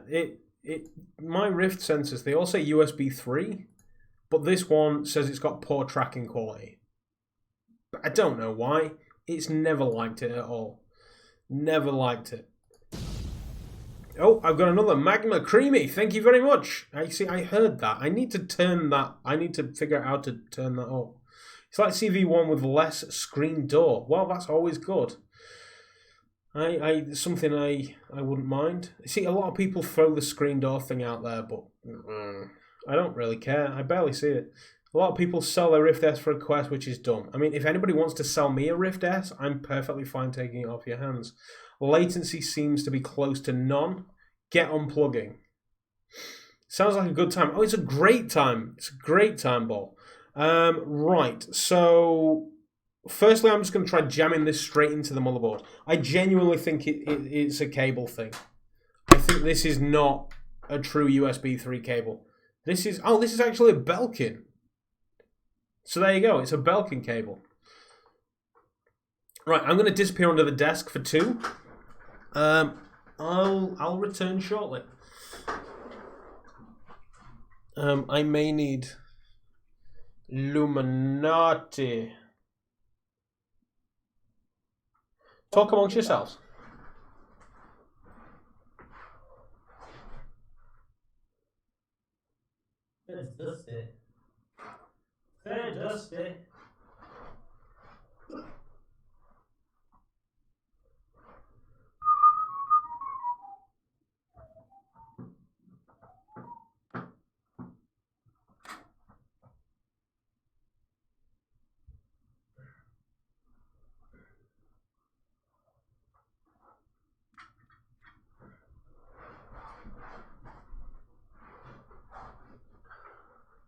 Speaker 1: my Rift sensors, they all say USB 3, but this one says it's got poor tracking quality. But I don't know why. It's never liked it at all. Never liked it. Oh, I've got another Magma Creamy. Thank you very much. I heard that. I need to turn that. I need to figure out how to turn that up. It's like CV1 with less screen door. Well, that's always good. Something I wouldn't mind. See, a lot of people throw the screen door thing out there, but I don't really care. I barely see it. A lot of people sell their Rift S for a Quest, which is dumb. I mean, if anybody wants to sell me a Rift S, I'm perfectly fine taking it off your hands. Latency seems to be close to none. Get unplugging. Sounds like a good time. Oh, it's a great time. It's a great time, Ball. Right, so firstly, I'm just going to try jamming this straight into the motherboard. I genuinely think it's a cable thing. I think this is not a true USB 3 cable. This is actually a Belkin. So there you go. It's a Belkin cable. Right, I'm going to disappear under the desk for 2. I'll return shortly. I may need Illuminati. Talk amongst yourselves. It's dusty. Very dusty.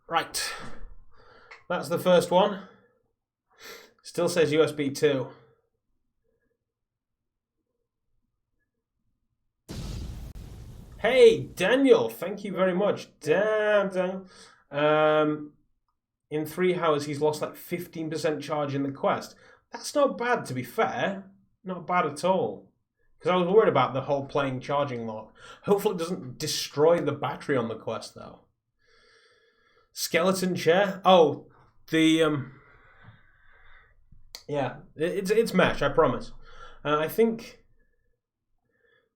Speaker 1: Right, that's the first one. Still says USB 2. Hey, Daniel, thank you very much. Damn, Daniel. In 3 hours, he's lost like 15% charge in the Quest. That's not bad, to be fair. Not bad at all. Because I was worried about the whole playing charging lock. Hopefully it doesn't destroy the battery on the Quest, though. Skeleton chair? Oh, the yeah, it's mesh, I promise. I think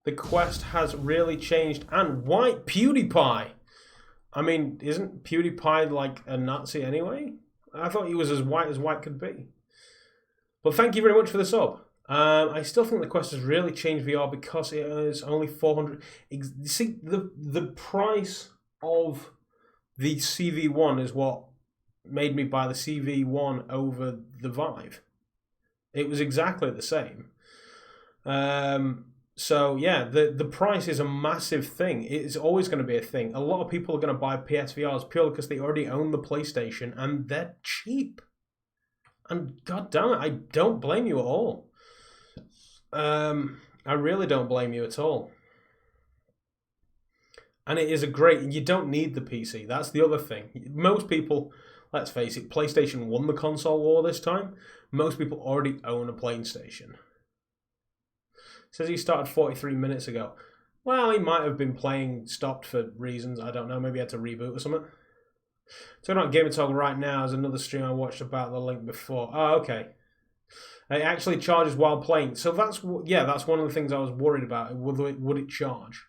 Speaker 1: the Quest has really changed. And white PewDiePie. I mean, isn't PewDiePie like a Nazi anyway? I thought he was as white could be. But thank you very much for the sub. I still think the Quest has really changed VR because it is only 400. See, the price of the CV1 is what made me buy the CV1 over the Vive. It was exactly the same. So yeah, the price is a massive thing. It's always going to be a thing. A lot of people are going to buy PSVRs purely because they already own the PlayStation and they're cheap. And god damn it, I don't blame you at all. I really don't blame you at all. And it is a great... You don't need the PC. That's the other thing. Most people, let's face it, PlayStation won the console war this time. Most people already own a PlayStation. Says he started 43 minutes ago. Well, he might have been playing, stopped for reasons. I don't know. Maybe he had to reboot or something. So not Gamer Talk right now is another stream I watched about the link before. Oh, okay. It actually charges while playing. So that's one of the things I was worried about. Would it charge?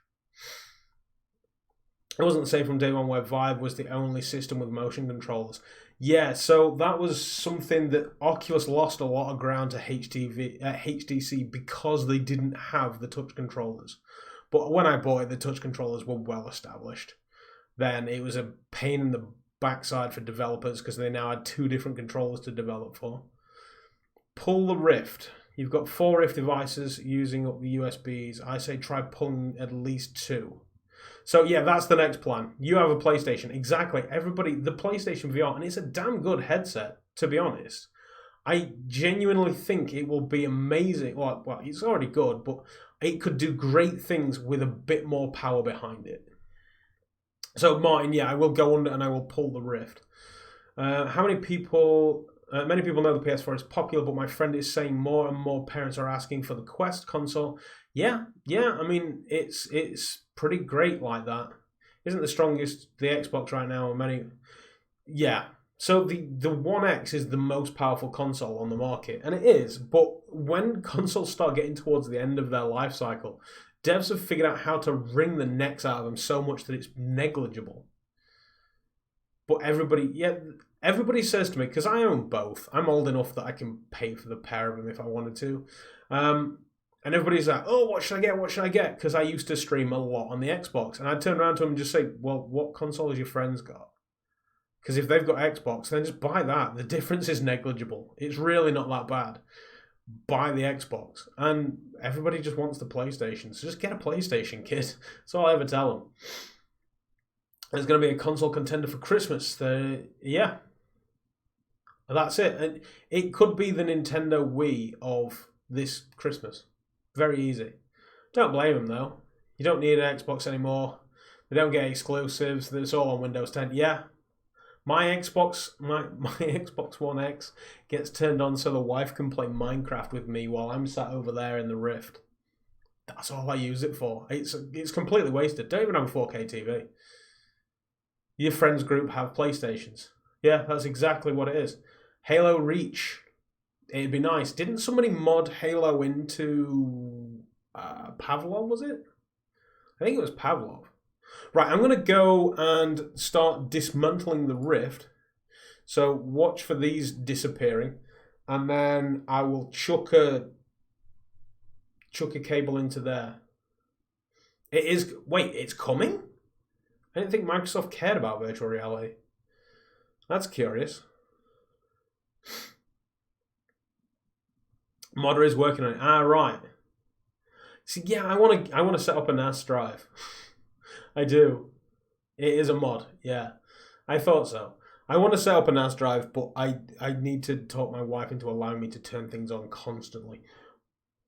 Speaker 1: It wasn't the same from day one where Vive was the only system with motion controllers. Yeah, so that was something that Oculus lost a lot of ground to HTC because they didn't have the touch controllers. But when I bought it, the touch controllers were well established. Then it was a pain in the backside for developers because they now had 2 different controllers to develop for. Pull the Rift. You've got 4 Rift devices using up the USBs. I say try pulling at least 2. So yeah, that's the next plan. You have a PlayStation. Exactly. Everybody, the PlayStation VR, and it's a damn good headset, to be honest. I genuinely think it will be amazing. Well, it's already good, but it could do great things with a bit more power behind it. So Martin, yeah, I will go under and I will pull the Rift. How many people... many people know the PS4 is popular, but my friend is saying more and more parents are asking for the Quest console. Yeah. I mean, it's pretty great like that. Isn't the strongest the Xbox right now? Yeah. So the One X is the most powerful console on the market, and it is. But when consoles start getting towards the end of their life cycle, devs have figured out how to wring the necks out of them so much that it's negligible. But everybody says to me, because I own both, I'm old enough that I can pay for the pair of them if I wanted to. And everybody's like, oh, what should I get? Because I used to stream a lot on the Xbox. And I'd turn around to them and just say, well, what console has your friends got? Because if they've got Xbox, then just buy that. The difference is negligible. It's really not that bad. Buy the Xbox. And everybody just wants the PlayStation. So just get a PlayStation, kid. That's all I ever tell them. There's going to be a console contender for Christmas. Yeah. That's it. And it could be the Nintendo Wii of this Christmas. Very easy. Don't blame them, though. You don't need an Xbox anymore. They don't get exclusives. It's all on Windows 10. Yeah. My Xbox One X gets turned on so the wife can play Minecraft with me while I'm sat over there in the Rift. That's all I use it for. It's completely wasted. Don't even have a 4K TV. Your friends group have PlayStations. Yeah, that's exactly what it is. Halo Reach. It'd be nice. Didn't somebody mod Halo into Pavlov, was it? I think it was Pavlov. Right, I'm going to go and start dismantling the Rift. So watch for these disappearing. And then I will chuck a cable into there. It is... Wait, it's coming? I didn't think Microsoft cared about virtual reality. That's curious. Modder is working on it. Ah, right. See, yeah, I want to set up a NAS drive. I do. It is a mod. Yeah, I thought so. I want to set up a NAS drive, but I need to talk my wife into allowing me to turn things on constantly.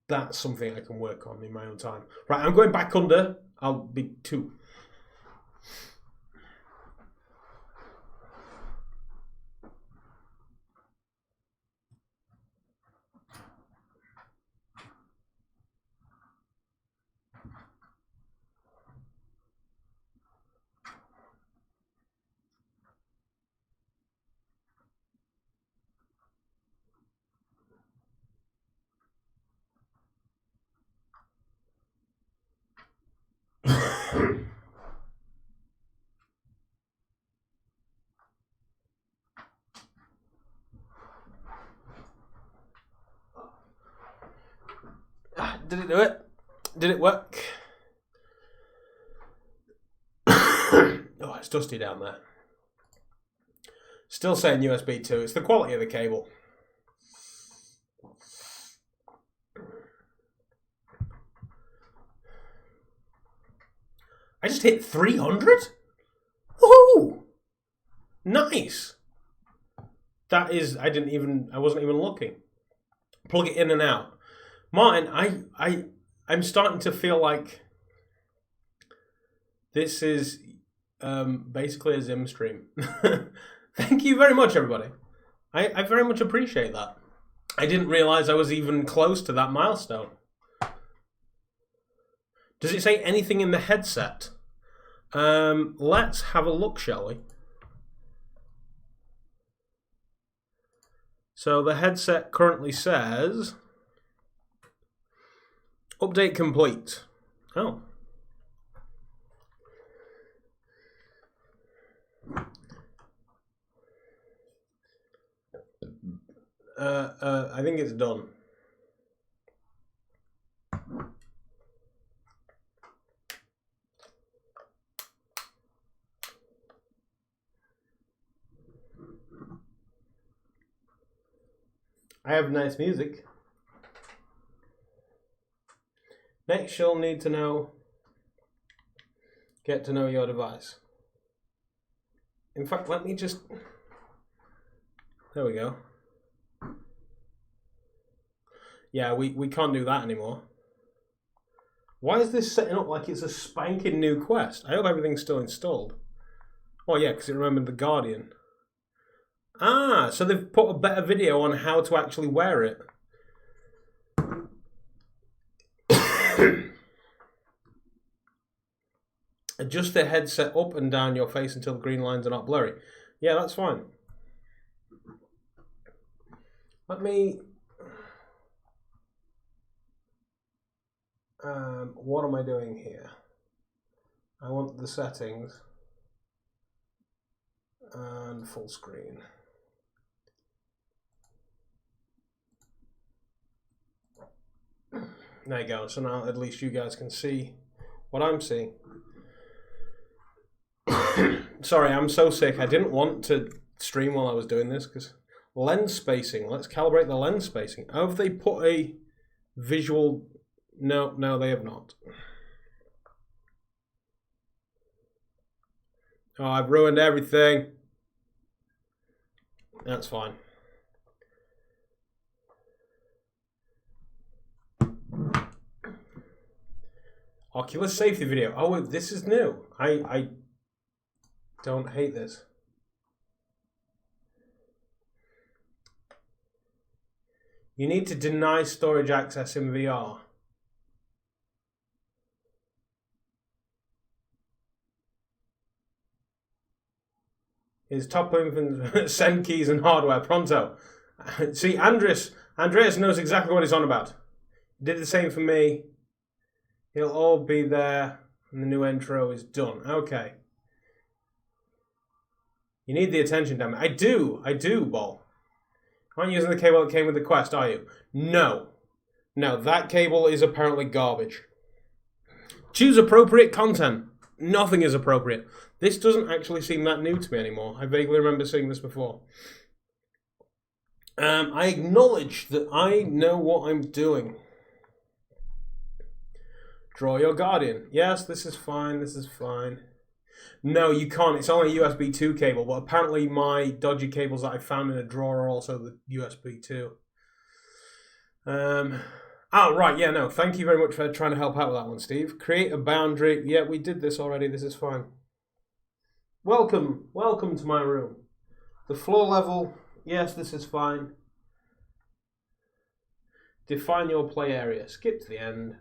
Speaker 1: That's something I can work on in my own time. Right, I'm going back under. I'll be 2. Did it do it? Did it work? Oh, it's dusty down there. Still saying USB 2. It's the quality of the cable. I just hit 300? Woohoo! Nice. That is, I wasn't even looking. Plug it in and out. Martin, I'm starting to feel like this is basically a Zim stream. Thank you very much, everybody. I very much appreciate that. I didn't realize I was even close to that milestone. Does it say anything in the headset? Let's have a look, shall we? So the headset currently says update complete. Oh. I think it's done. I have nice music. Next, you'll need to get to know your device. In fact, let me just... There we go. Yeah, we can't do that anymore. Why is this setting up like it's a spanking new Quest? I hope everything's still installed. Oh yeah, because it remembered the Guardian. Ah, so they've put a better video on how to actually wear it. Adjust the headset up and down your face until the green lines are not blurry. Yeah, that's fine. Let me... what am I doing here? I want the settings and full screen. There you go. So now at least you guys can see what I'm seeing. Sorry, I'm so sick. I didn't want to stream while I was doing this because lens spacing. Let's calibrate the lens spacing. Have they put a visual... No, they have not. Oh, I've ruined everything. That's fine. Oculus safety video. Oh, this is new. I don't hate this. You need to deny storage access in VR. Is top infant send keys and hardware pronto. See, Andreas knows exactly what he's on about. He did the same for me. It'll all be there. And the new intro is done. Okay. You need the attention, damn it. I do, Bol. Aren't you using the cable that came with the Quest, are you? No. No, that cable is apparently garbage. Choose appropriate content. Nothing is appropriate. This doesn't actually seem that new to me anymore. I vaguely remember seeing this before. I acknowledge that I know what I'm doing. Draw your Guardian. Yes, this is fine. This is fine. No, you can't. It's only a USB 2 cable, but apparently my dodgy cables that I found in a drawer are also the USB 2. Oh, right, yeah, no. Thank you very much for trying to help out with that one, Steve. Create a boundary. Yeah, we did this already. This is fine. Welcome to my room. The floor level. Yes, this is fine. Define your play area. Skip to the end.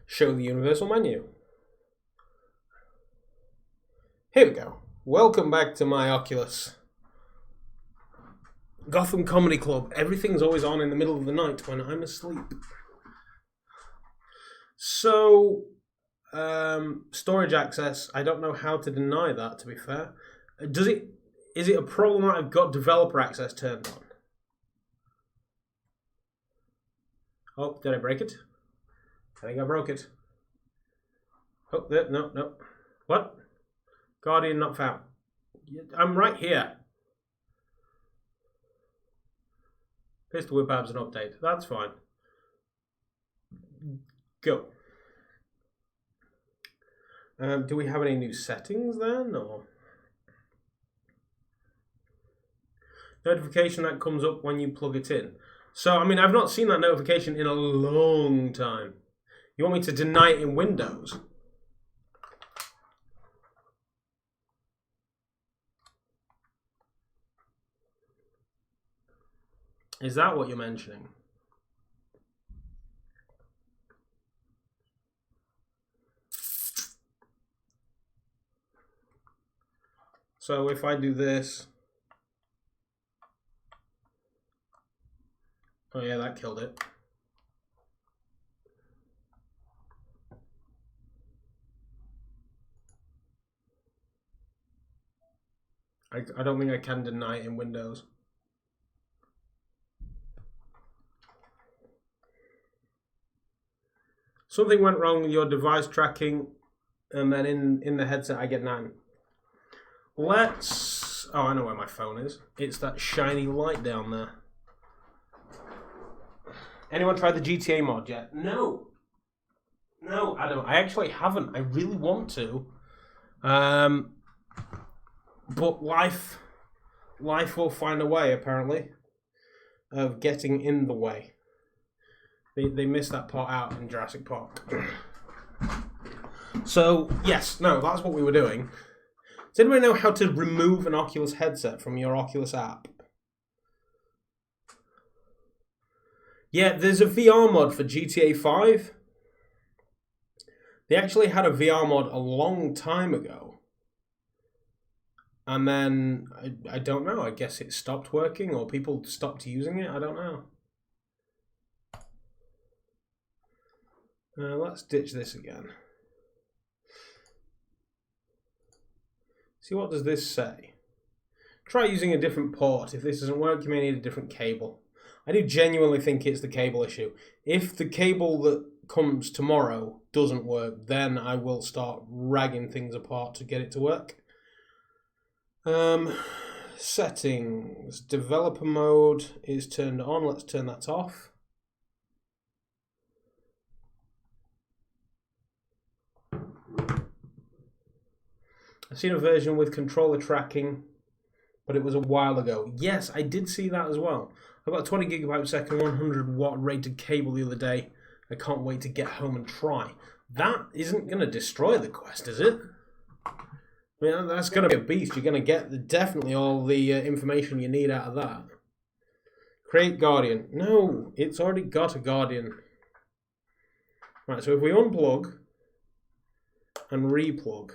Speaker 1: Show the universal menu. Here we go. Welcome back to my Oculus. Gotham Comedy Club. Everything's always on in the middle of the night when I'm asleep. So, storage access. I don't know how to deny that, to be fair. Is it a problem that I've got developer access turned on? Oh, did I break it? I think I broke it. Oh, there, no. What? Guardian not found. I'm right here. Pistol Whip Abs an update. That's fine. Go. Do we have any new settings then? Or notification that comes up when you plug it in. So, I mean, I've not seen that notification in a long time. You want me to deny it in Windows? Is that what you're mentioning? So if I do this... Oh yeah, that killed it. I don't think I can deny it in Windows. Something went wrong with your device tracking, and then in the headset I get 9. Let's... Oh, I know where my phone is. It's that shiny light down there. Anyone tried the GTA mod yet? No. No, Adam, I actually haven't. I really want to. But life will find a way, apparently, of getting in the way. They missed that part out in Jurassic Park. So, yes, no, that's what we were doing. Does anybody know how to remove an Oculus headset from your Oculus app? Yeah, there's a VR mod for GTA 5. They actually had a VR mod a long time ago. And then, I don't know, I guess it stopped working or people stopped using it, I don't know. Let's ditch this again. See, what does this say? Try using a different port. If this doesn't work, you may need a different cable. I do genuinely think it's the cable issue. If the cable that comes tomorrow doesn't work, then I will start ragging things apart to get it to work. Settings. Developer mode is turned on. Let's turn that off. I've seen a version with controller tracking, but it was a while ago. Yes, I did see that as well. I got a 20 gigabyte per second, 100 watt rated cable the other day. I can't wait to get home and try. That isn't going to destroy the Quest, is it? I mean, that's going to be a beast. You're going to get definitely all the information you need out of that. Create Guardian. No, it's already got a Guardian. Right, so if we unplug and replug,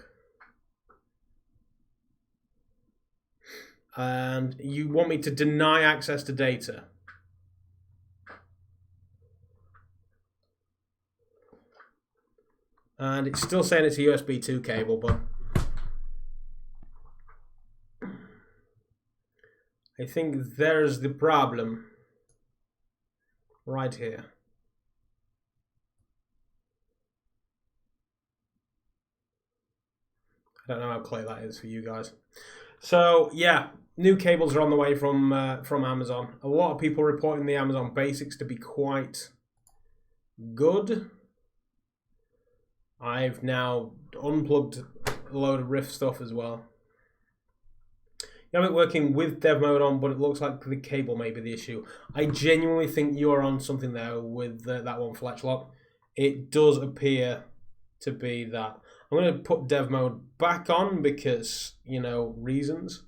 Speaker 1: and you want me to deny access to data. And it's still saying it's a USB 2 cable, but I think there's the problem right here. I don't know how clear that is for you guys. So yeah, new cables are on the way from Amazon. A lot of people reporting the Amazon Basics to be quite good. I've now unplugged a load of Rift stuff as well. You have it working with dev mode on, but it looks like the cable may be the issue. I genuinely think you are on something there with that one Fletchlock. It does appear to be that. I'm going to put dev mode back on because, you know, reasons.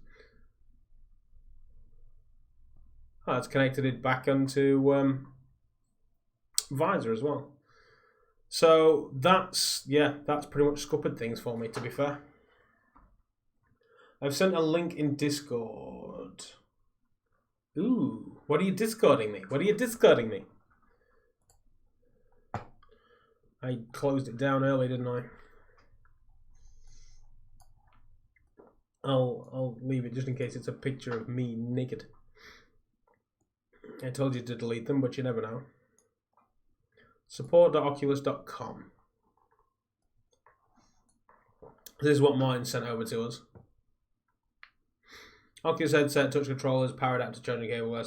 Speaker 1: Oh, it's connected it back onto Visor as well. So that's pretty much scuppered things for me, to be fair. I've sent a link in Discord. Ooh, what are you discording me? What are you discording me? I closed it down early, didn't I? I'll leave it just in case it's a picture of me naked. I told you to delete them, but you never know. Support.oculus.com. This is what Martin sent over to us. Oculus headset, touch controllers, power adapter, charging cable.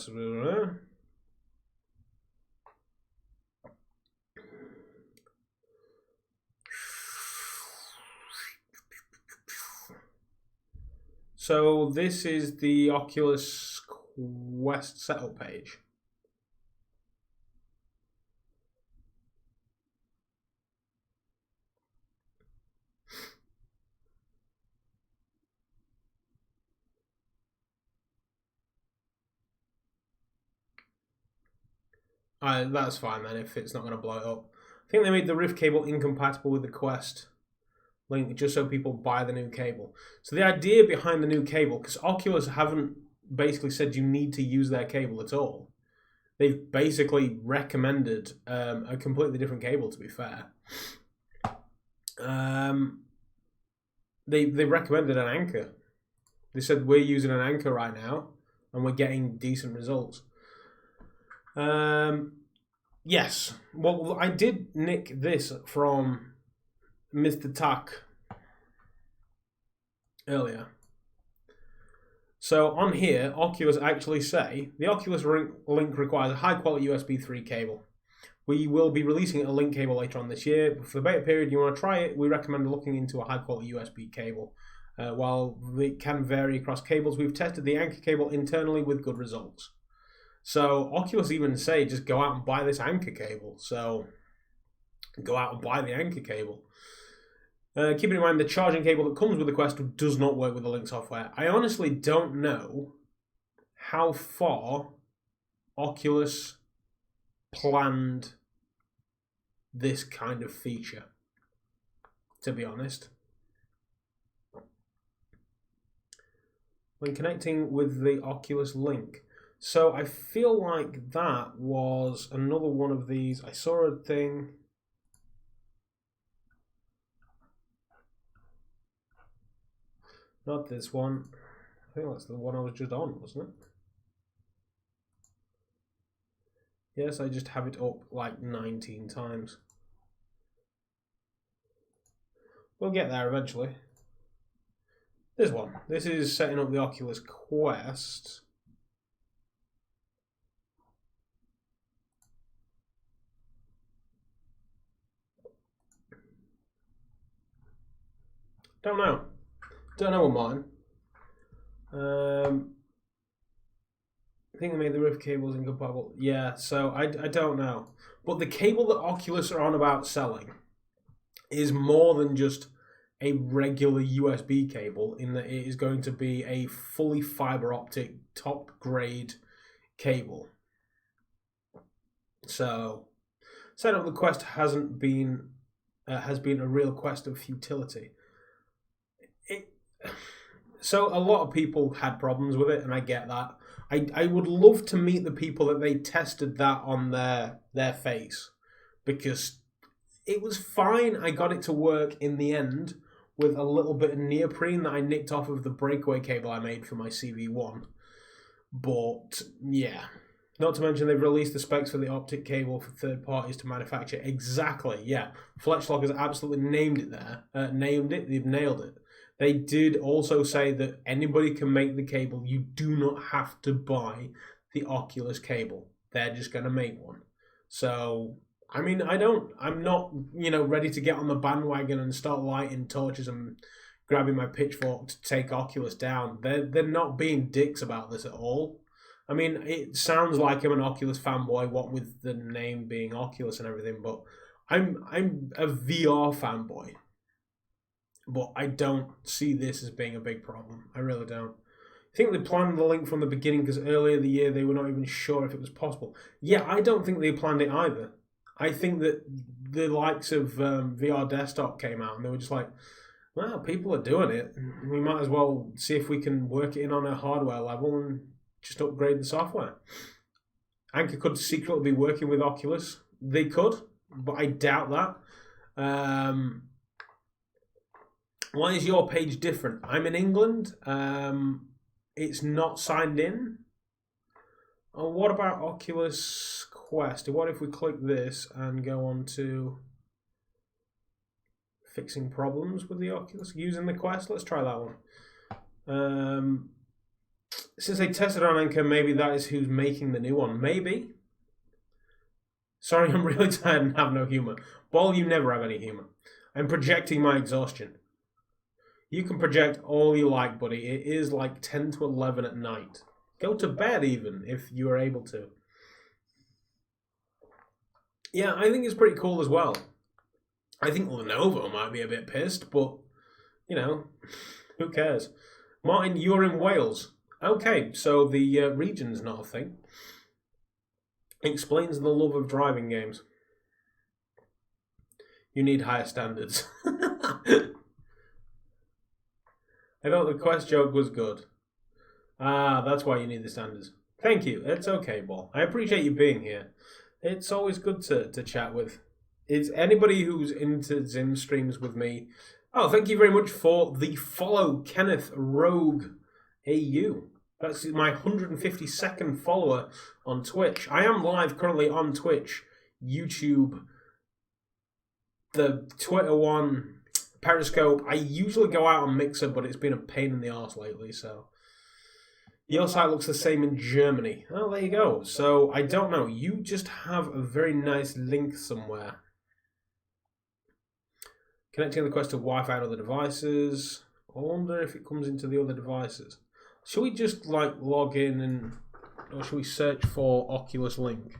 Speaker 1: So this is the Oculus Quest setup page. That's fine then, if it's not going to blow it up. I think they made the Rift cable incompatible with the Quest link just so people buy the new cable. So the idea behind the new cable, because Oculus haven't basically said you need to use their cable at all. They've basically recommended a completely different cable, to be fair. They recommended an Anchor. They said we're using an Anchor right now and we're getting decent results. Yes. Well, I did nick this from Mr. Tuck earlier. So on here, Oculus actually say the Oculus link requires a high-quality USB 3 cable. We will be releasing a link cable later on this year. For the beta period, you want to try it, we recommend looking into a high-quality USB cable. While it can vary across cables, we've tested the Anchor cable internally with good results. So Oculus even say just go out and buy this Anchor cable. So go out and buy the Anchor cable. Keeping in mind the charging cable that comes with the Quest does not work with the Link software. I honestly don't know how far Oculus planned this kind of feature, to be honest. When connecting with the Oculus Link. So I feel like that was another one of these. I saw a thing. Not this one. I think that's the one I was just on, wasn't it? Yes, I just have it up like 19 times. We'll get there eventually. This one. This is setting up the Oculus Quest. Don't know. Don't know what mine. I think they made the Rift cables incompatible. Yeah, so I don't know. But the cable that Oculus are on about selling is more than just a regular USB cable, in that it is going to be a fully fiber optic top grade cable. So setting up the Quest has been a real quest of futility. So a lot of people had problems with it, and I get that. I would love to meet the people that they tested that on their face, because it was fine. I got it to work in the end with a little bit of neoprene that I nicked off of the breakaway cable I made for my CV1. But yeah, not to mention they've released the specs for the optic cable for third parties to manufacture. Exactly, yeah. Fletchlock has absolutely named it there. They've nailed it. They did also say that anybody can make the cable. You do not have to buy the Oculus cable. They're just going to make one. So, I mean, I'm not, ready to get on the bandwagon and start lighting torches and grabbing my pitchfork to take Oculus down. They're not being dicks about this at all. I mean, it sounds like I'm an Oculus fanboy, what with the name being Oculus and everything, but I'm a VR fanboy. But I don't see this as being a big problem. I really don't. I think they planned the link from the beginning because earlier the year they were not even sure if it was possible. Yeah, I don't think they planned it either. I think that the likes of VR Desktop came out and they were just like, well, people are doing it. We might as well see if we can work it in on a hardware level and just upgrade the software. Anker could secretly be working with Oculus. They could, but I doubt that. Why is your page different? I'm in England. It's not signed in. Oh, what about Oculus Quest? What if we click this and go on to fixing problems with the Oculus using the Quest? Let's try that one. Since they tested on Anker, maybe that is who's making the new one. Maybe. Sorry, I'm really tired and have no humour. Ball, you never have any humour. I'm projecting my exhaustion. You can project all you like, buddy. It is like 10 to 11 at night. Go to bed even, if you are able to. Yeah, I think it's pretty cool as well. I think Lenovo might be a bit pissed, but, who cares? Martin, you're in Wales. Okay, so the region's not a thing. Explains the love of driving games. You need higher standards. I thought the Quest joke was good. Ah, that's why you need the standards. Thank you. It's okay, Ball. I appreciate you being here. It's always good to chat with. It's anybody who's into Zim streams with me. Oh, thank you very much for the follow, Kenneth Rogue AU. That's my 152nd follower on Twitch. I am live currently on Twitch, YouTube, the Twitter one, Periscope. I usually go out on Mixer, but it's been a pain in the arse lately, so. Your site looks the same in Germany. Oh, there you go. So, I don't know. You just have a very nice link somewhere. Connecting the Quest to Wi-Fi and other devices. I wonder if it comes into the other devices. Should we just, log in or should we search for Oculus Link?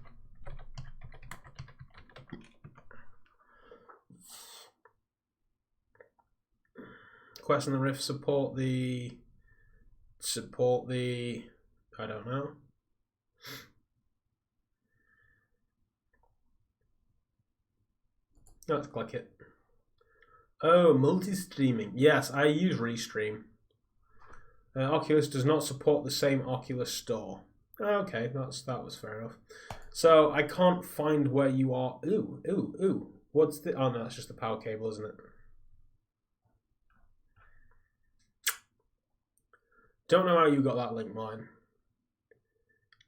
Speaker 1: Quest and the Rift support the I don't know. Let's click it. Oh, multi-streaming. Yes, I use Restream. Oculus does not support the same Oculus store. Okay, that was fair enough. So I can't find where you are. Ooh. What's the? Oh no, that's just the power cable, isn't it? Don't know how you got that link, mine.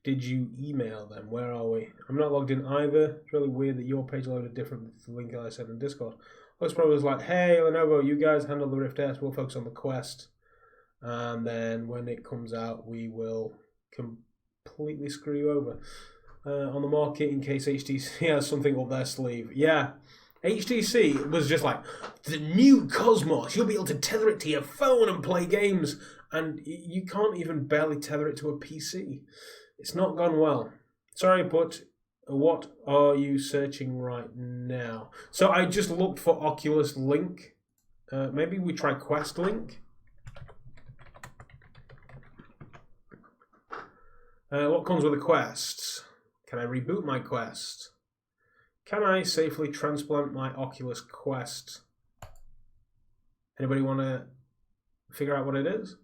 Speaker 1: Did you email them? Where are we? I'm not logged in either. It's really weird that your page loaded different to the link I sent in Discord. Looks probably was like, hey, Lenovo, you guys handle the Rift S. We'll focus on the Quest. And then when it comes out, we will completely screw you over on the market in case HTC has something up their sleeve. Yeah, HTC was just like, the new Cosmos, you'll be able to tether it to your phone and play games. And you can't even barely tether it to a PC. It's not gone well. Sorry, but what are you searching right now? So I just looked for Oculus Link. Maybe we try Quest Link. What comes with a Quest? Can I reboot my Quest? Can I safely transplant my Oculus Quest? Anybody want to figure out what it is?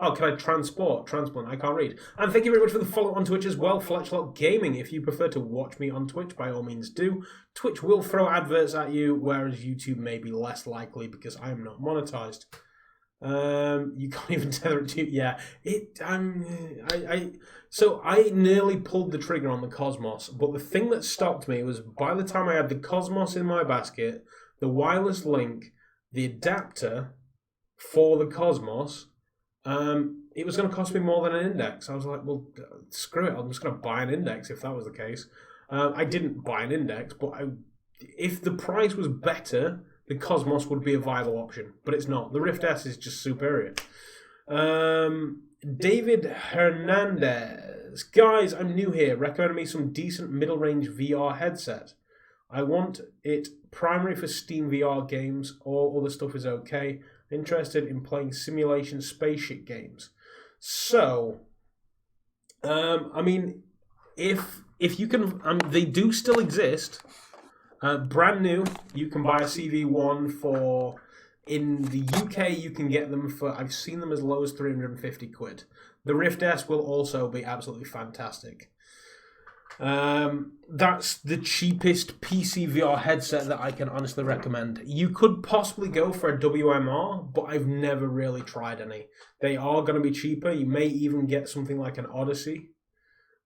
Speaker 1: Oh, can I transplant? I can't read. And thank you very much for the follow on Twitch as well, Fletchlot Gaming. If you prefer to watch me on Twitch, by all means do. Twitch will throw adverts at you, whereas YouTube may be less likely because I am not monetized. You can't even tether it to... Yeah, So I nearly pulled the trigger on the Cosmos, but the thing that stopped me was by the time I had the Cosmos in my basket, the wireless link, the adapter for the Cosmos, it was going to cost me more than an Index. I was like, well, screw it. I'm just going to buy an Index if that was the case. I didn't buy an Index, but if the price was better, the Cosmos would be a viable option. But it's not. The Rift S is just superior. David Hernandez. Guys, I'm new here. Recommend me some decent middle-range VR headset. I want it primary for Steam VR games. All other stuff is okay. Interested in playing simulation spaceship games. So, I mean, if you can, they do still exist. Brand new, you can buy a CV1 for, in the UK you can get them for, I've seen them as low as 350 quid. The Rift S will also be absolutely fantastic. That's the cheapest PC VR headset that I can honestly recommend. You could possibly go for a WMR, but I've never really tried any. They are going to be cheaper. You may even get something like an Odyssey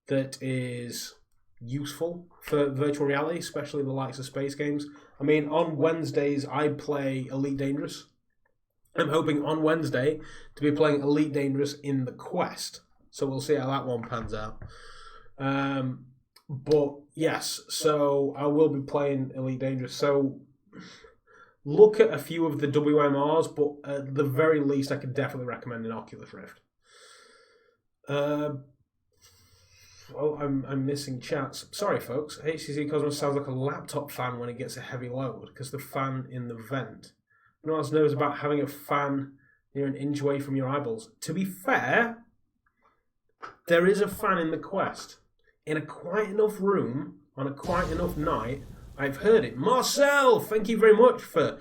Speaker 1: that is useful for virtual reality, especially the likes of space games. I mean, on Wednesdays, I play Elite Dangerous. I'm hoping on Wednesday to be playing Elite Dangerous in the Quest. So we'll see how that one pans out. But yes, so I will be playing Elite Dangerous. So look at a few of the WMRs, but at the very least, I could definitely recommend an Oculus Rift. Oh, I'm missing chats. Sorry, folks. HTC Cosmos sounds like a laptop fan when it gets a heavy load because the fan in the vent. No one else knows about having a fan near an inch away from your eyeballs. To be fair, there is a fan in the Quest. In a quiet enough room, on a quiet enough night, I've heard it. Marcel, thank you very much for...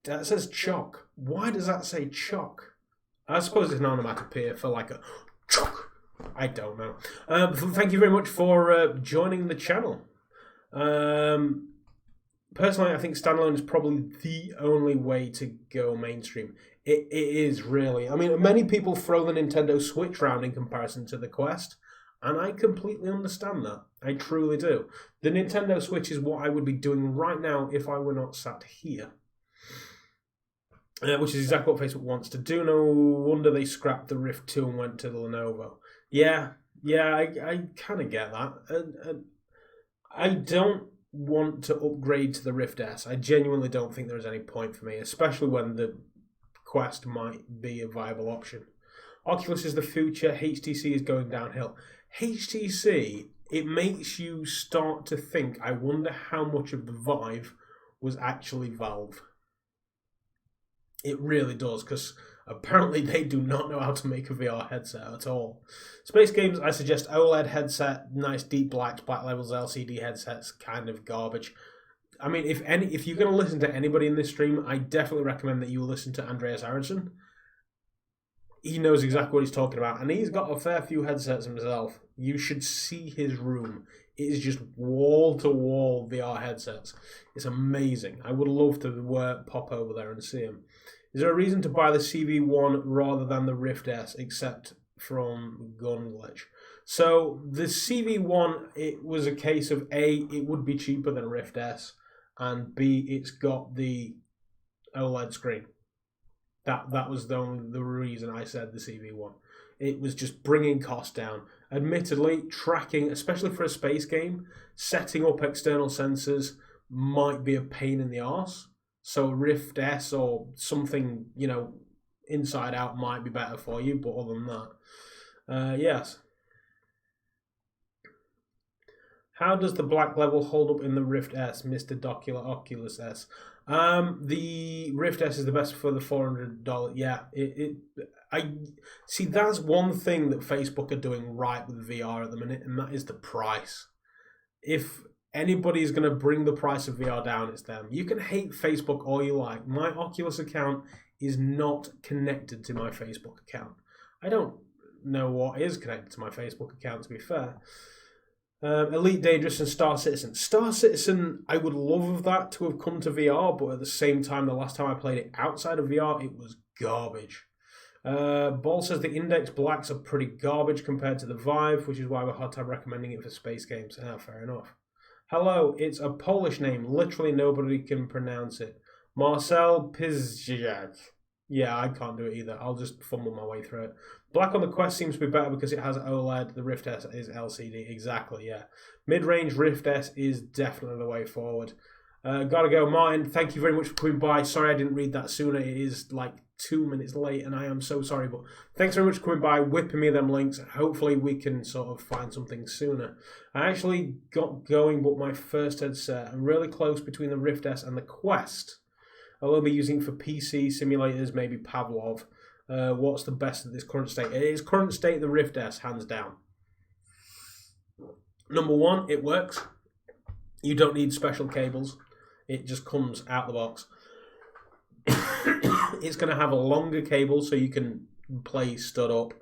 Speaker 1: That says chock. Why does that say chock? I suppose it's an onomatopoeia for like a chock. I don't know. Thank you very much for joining the channel. Personally, I think Standalone is probably the only way to go mainstream. It is really. I mean, many people throw the Nintendo Switch round in comparison to the Quest, and I completely understand that. I truly do. The Nintendo Switch is what I would be doing right now if I were not sat here. Which is exactly what Facebook wants to do. No wonder they scrapped the Rift 2 and went to the Lenovo. Yeah, I kind of get that. I don't want to upgrade to the Rift S. I genuinely don't think there's any point for me, especially when the Quest might be a viable option. Oculus is the future. HTC is going downhill. HTC, it makes you start to think, I wonder how much of the Vive was actually Valve. It really does, because apparently they do not know how to make a VR headset at all. Space games, I suggest OLED headset, nice deep blacks, black levels, LCD headsets, kind of garbage. I mean, if you're going to listen to anybody in this stream, I definitely recommend that you listen to Andreas Aronson. He knows exactly what he's talking about, and he's got a fair few headsets himself. You should see his room. It is just wall-to-wall VR headsets. It's amazing. I would love to pop over there and see him. Is there a reason to buy the CV1 rather than the Rift S, except from gun glitch? So the CV1, it was a case of A, it would be cheaper than Rift S, and B, it's got the OLED screen. That was the reason I said the CV1. It was just bringing costs down. Admittedly, tracking, especially for a space game, setting up external sensors might be a pain in the arse. So Rift S or something, inside out might be better for you. But other than that, yes. How does the black level hold up in the Rift S, Mr. Oculus S? The Rift S is the best for the $400. Yeah, I see. That's one thing that Facebook are doing right with VR at the minute, and that is the price. If anybody's going to bring the price of VR down, it's them. You can hate Facebook all you like. My Oculus account is not connected to my Facebook account. I don't know what is connected to my Facebook account, to be fair. Elite Dangerous and Star Citizen. Star Citizen, I would love that to have come to VR, but at the same time, the last time I played it outside of VR, it was garbage. Ball says the Index Blacks are pretty garbage compared to the Vive, which is why we're hard time recommending it for space games. Fair enough. Hello, it's a Polish name. Literally nobody can pronounce it. Marcel Pizjak. Yeah, I can't do it either. I'll just fumble my way through it. Black on the Quest seems to be better because it has OLED. The Rift S is LCD. Exactly, yeah. Mid-range Rift S is definitely the way forward. Gotta go, Martin. Thank you very much for coming by. Sorry I didn't read that sooner. It is like 2 minutes late, and I am so sorry. But thanks very much for coming by, whipping me them links. Hopefully we can sort of find something sooner. I actually got going, but my first headset. I'm really close between the Rift S and the Quest. I will be using it for PC simulators, maybe Pavlov. What's the best at this current state? It is current state the Rift S, hands down. Number one, it works. You don't need special cables. It just comes out the box. It's going to have a longer cable so you can play stood up.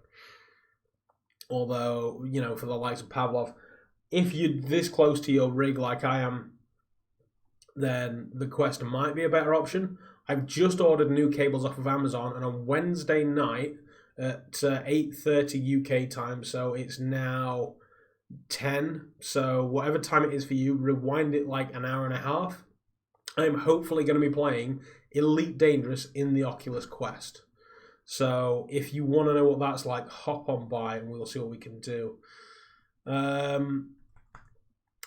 Speaker 1: Although, you know, for the likes of Pavlov, if you're this close to your rig like I am, then the Quest might be a better option. I've just ordered new cables off of Amazon, and on Wednesday night at 8:30 UK time, so it's now 10, so whatever time it is for you, rewind it like an hour and a half. I'm hopefully going to be playing Elite Dangerous in the Oculus Quest. So if you want to know what that's like, hop on by and we'll see what we can do.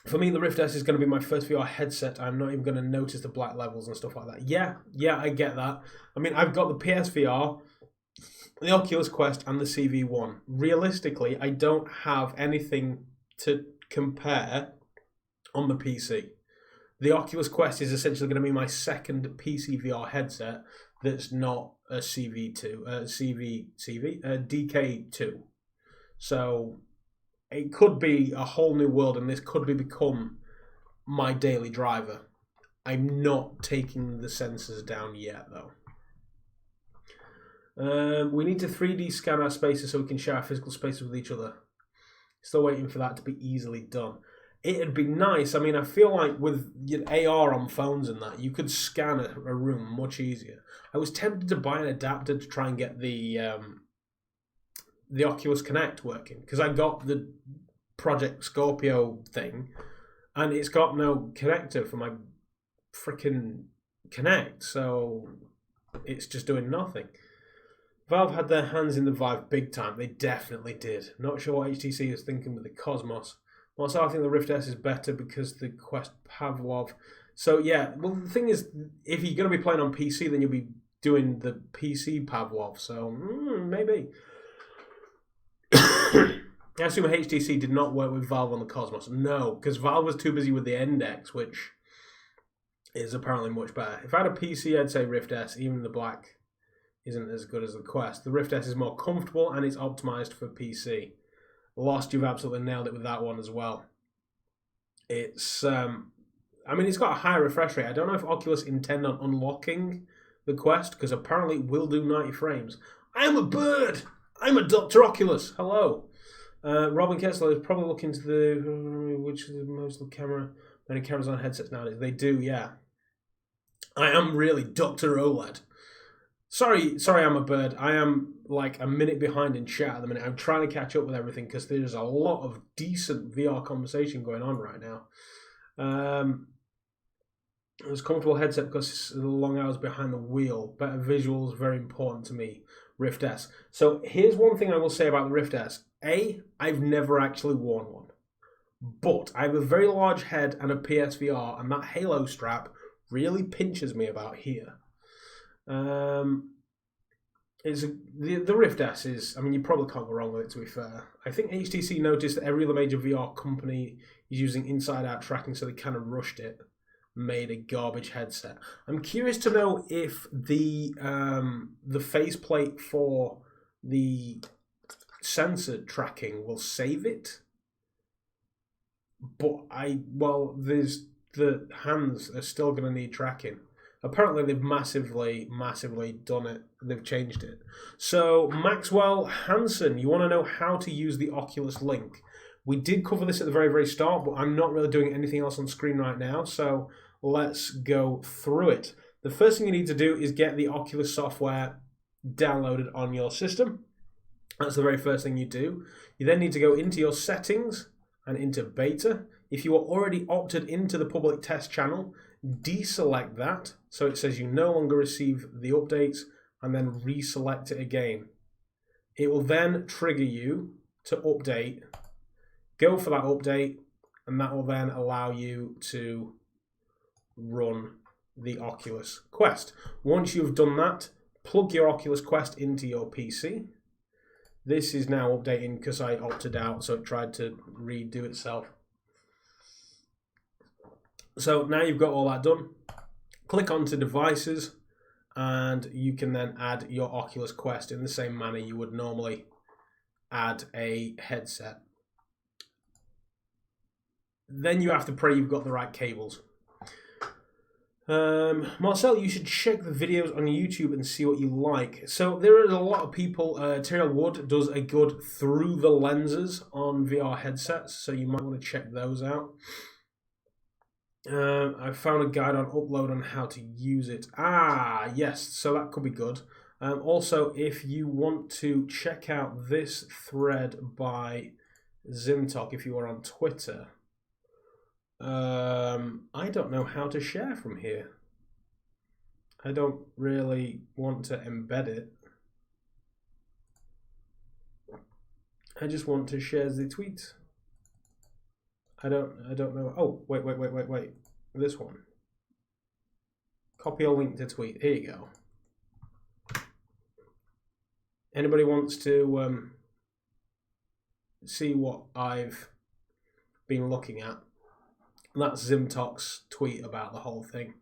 Speaker 1: For me, the Rift S is going to be my first VR headset. I'm not even going to notice the black levels and stuff like that. Yeah, I get that. I mean, I've got the PSVR, the Oculus Quest, and the CV1. Realistically, I don't have anything to compare on the PC. The Oculus Quest is essentially going to be my second PC VR headset that's not a DK2. So it could be a whole new world, and this could become my daily driver. I'm not taking the sensors down yet, though. We need to 3D scan our spaces so we can share our physical spaces with each other. Still waiting for that to be easily done. It'd be nice. I mean, I feel like with AR on phones and that, you could scan a room much easier. I was tempted to buy an adapter to try and get the Oculus Connect working, because I got the Project Scorpio thing, and it's got no connector for my freaking Connect, so it's just doing nothing. Valve had their hands in the Vive big time. They definitely did. Not sure what HTC is thinking with the Cosmos. Also, I think the Rift S is better because the Quest Pavlov. So yeah, well the thing is, if you're going to be playing on PC, then you'll be doing the PC Pavlov. So maybe. I assume HTC did not work with Valve on the Cosmos. No, because Valve was too busy with the Index, which is apparently much better. If I had a PC, I'd say Rift S. Even the black isn't as good as the Quest. The Rift S is more comfortable and it's optimized for PC. Lost, you've absolutely nailed it with that one as well. It's, I mean, it's got a high refresh rate. I don't know if Oculus intend on unlocking the Quest, because apparently it will do 90 frames. I am a bird! I'm a Dr. Oculus! Hello! Robin Kessler is probably looking to which is the most many cameras on headsets nowadays. They do, yeah. I am really Dr. OLED. Sorry, I'm a bird. I am like a minute behind in chat at the minute. I'm trying to catch up with everything because there's a lot of decent VR conversation going on right now. It was a comfortable headset because the long hours behind the wheel. Better visuals, very important to me. Rift S. So here's one thing I will say about the Rift S. I've never actually worn one. But I have a very large head and a PSVR, and that Halo strap really pinches me about here. The Rift S is, I mean, you probably can't go wrong with it, to be fair. I think HTC noticed that every other major VR company is using inside-out tracking, so they kind of rushed it, made a garbage headset. I'm curious to know if the faceplate for the sensor tracking will save it. but there's the hands are still going to need tracking. Apparently they've massively done it. They've changed it. So Maxwell Hansen, you want to know how to use the Oculus Link. We did cover this at the very start, but I'm not really doing anything else on screen right now, so let's go through it. The first thing you need to do is get the Oculus software downloaded on your system. That's the very first thing you do. You then need to go into your settings and into beta. If you are already opted into the public test channel, deselect that so it says you no longer receive the updates, and then reselect it again. It will then trigger you to update. Go for that update, and that will then allow you to run the Oculus Quest. Once you've done that, plug your Oculus Quest into your PC. This is now updating because I opted out, so it tried to redo itself. So now you've got all that done. Click onto devices, and you can then add your Oculus Quest in the same manner you would normally add a headset. Then you have to pray you've got the right cables. Marcel, you should check the videos on YouTube and see what you like. So there are a lot of people, Terrell Wood does a good through the lenses on VR headsets, so you might want to check those out. I found a guide on Upload on how to use it. Yes, so that could be good. Also, if you want to check out this thread by Zimtalk, if you are on Twitter, I don't know how to share from here. I don't really want to embed it. I just want to share the tweet. I don't know. Oh, wait. This one. Copy a link to tweet. Here you go. Anybody wants to see what I've been looking at? That's Zimtalk's tweet about the whole thing.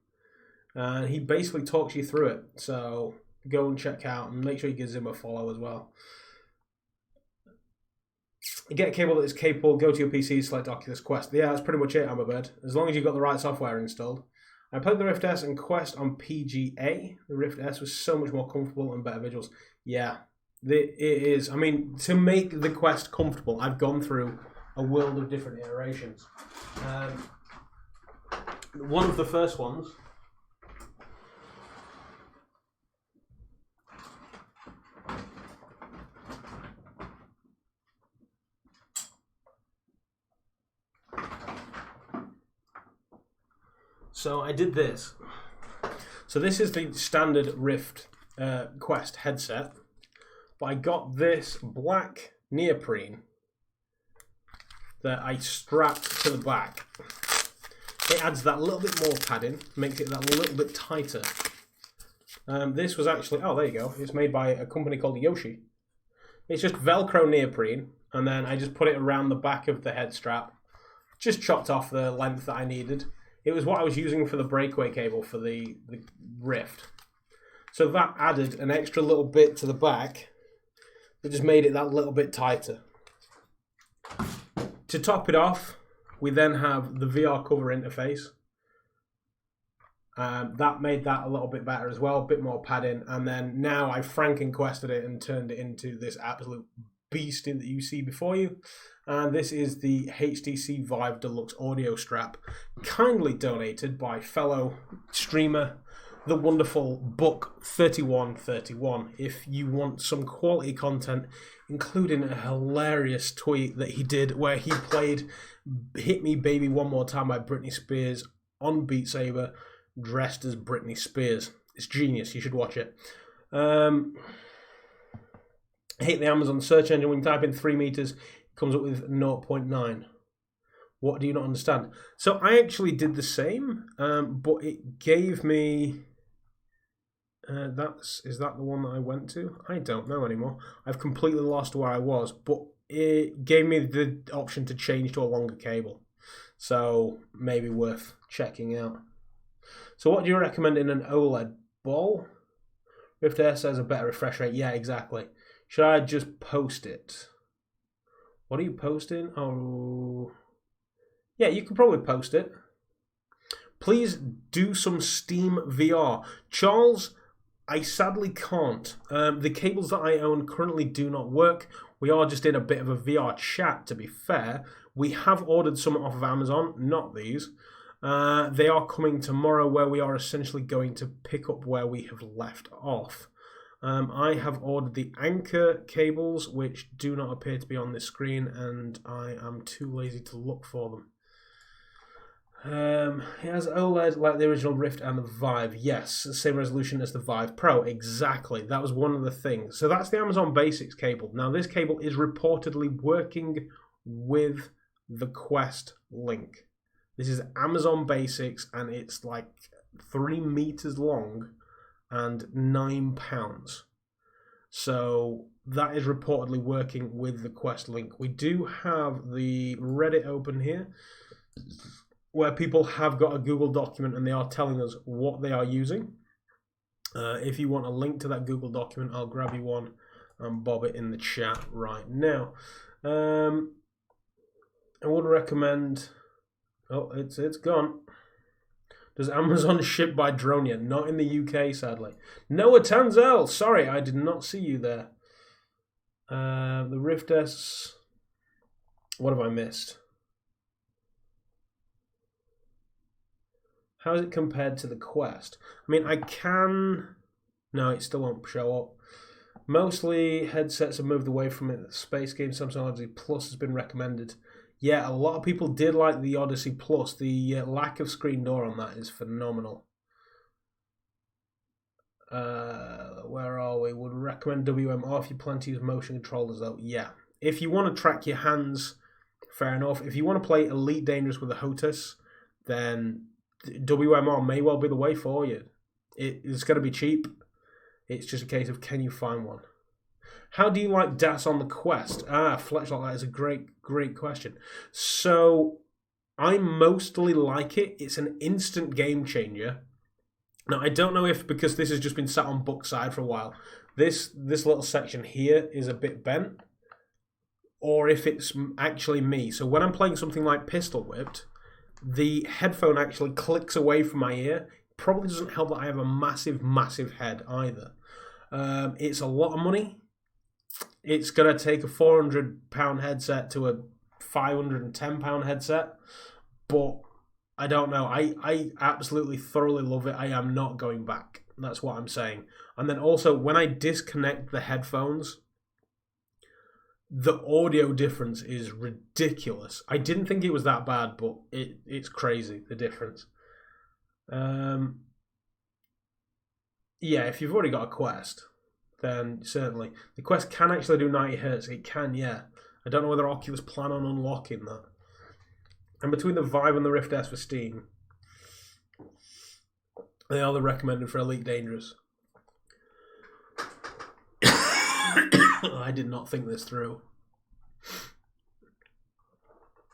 Speaker 1: And he basically talks you through it. So go and check out, and make sure you give Zim a follow as well. Get a cable that is capable, go to your PC, select Oculus Quest. Yeah, that's pretty much it, Amberbird. As long as you've got the right software installed. I played the Rift S and Quest on PGA. The Rift S was so much more comfortable and better visuals. Yeah, it is. I mean, to make the Quest comfortable, I've gone through a world of different iterations. One of the first ones... So I did this. So this is the standard Rift Quest headset, but I got this black neoprene that I strapped to the back. It adds that little bit more padding, makes it that little bit tighter. This was actually, oh there you go, it's made by a company called Yoshi. It's just Velcro neoprene, and then I just put it around the back of the head strap. Just chopped off the length that I needed. It was what I was using for the breakaway cable for the Rift. So that added an extra little bit to the back that just made it that little bit tighter. To top it off, we then have the VR cover interface. That made that a little bit better as well, a bit more padding. And then now I've Franken-quested it and turned it into this absolute beast that you see before you. And this is the HTC Vive Deluxe audio strap, kindly donated by fellow streamer, the wonderful Buck3131. If you want some quality content, including a hilarious tweet that he did where he played Hit Me Baby One More Time by Britney Spears on Beat Saber, dressed as Britney Spears. It's genius, you should watch it. Hate the Amazon search engine, when you type in 3 meters, comes up with 0.9. What do you not understand? So I actually did the same, but it gave me... is that the one that I went to? I don't know anymore. I've completely lost where I was, but it gave me the option to change to a longer cable. So maybe worth checking out. So what do you recommend in an OLED ball? Rift S has a better refresh rate. Yeah, exactly. Should I just post it? What are you posting? Oh, Yeah, you could probably post it. Please do some Steam VR. Charles, I sadly can't. The cables that I own currently do not work. We are just in a bit of a VR chat, to be fair. We have ordered some off of Amazon, not these. They are coming tomorrow, where we are essentially going to pick up where we have left off. I have ordered the Anchor cables, which do not appear to be on this screen, and I am too lazy to look for them. It has OLED like the original Rift and the Vive. Yes, same resolution as the Vive Pro. Exactly. That was one of the things. So that's the Amazon Basics cable. Now this cable is reportedly working with the Quest Link. This is Amazon Basics, and it's like 3 meters long and £9. So that is reportedly working with the Quest Link. We do have the Reddit open here, where people have got a Google document and they are telling us what they are using. If you want a link to that Google document, I'll grab you one and bob it in the chat right now. I would recommend... Oh, it's gone. Does Amazon ship by drone yet? Not in the UK, sadly. Noah Tanzel, sorry, I did not see you there. The Rift S... What have I missed? How is it compared to the Quest? I mean, I can... No, it still won't show up. Mostly headsets have moved away from it. The Space Game Samsung Odyssey Plus has been recommended. Yeah, a lot of people did like the Odyssey Plus. The lack of screen door on that is phenomenal. Where are we? Would recommend WMR if you plan to use motion controllers, though. Yeah. If you want to track your hands, fair enough. If you want to play Elite Dangerous with a HOTAS, then WMR may well be the way for you. It's going to be cheap. It's just a case of, can you find one? How do you like DAS on the Quest? Fletch like that is a great question. So, I mostly like it. It's an instant game changer. Now, I don't know if, because this has just been sat on book side for a while, this little section here is a bit bent, or if it's actually me. So when I'm playing something like Pistol Whipped, the headphone actually clicks away from my ear. Probably doesn't help that I have a massive head either. It's a lot of money. It's going to take a £400 headset to a £510 headset, but I don't know. I absolutely thoroughly love it. I am not going back. That's what I'm saying. And then also, when I disconnect the headphones, the audio difference is ridiculous. I didn't think it was that bad, but it's crazy, the difference. Yeah, if you've already got a Quest, then certainly. The Quest can actually do 90 Hz. It can, yeah. I don't know whether Oculus plan on unlocking that. And between the Vive and the Rift S for Steam, they are the recommended for Elite Dangerous. I did not think this through.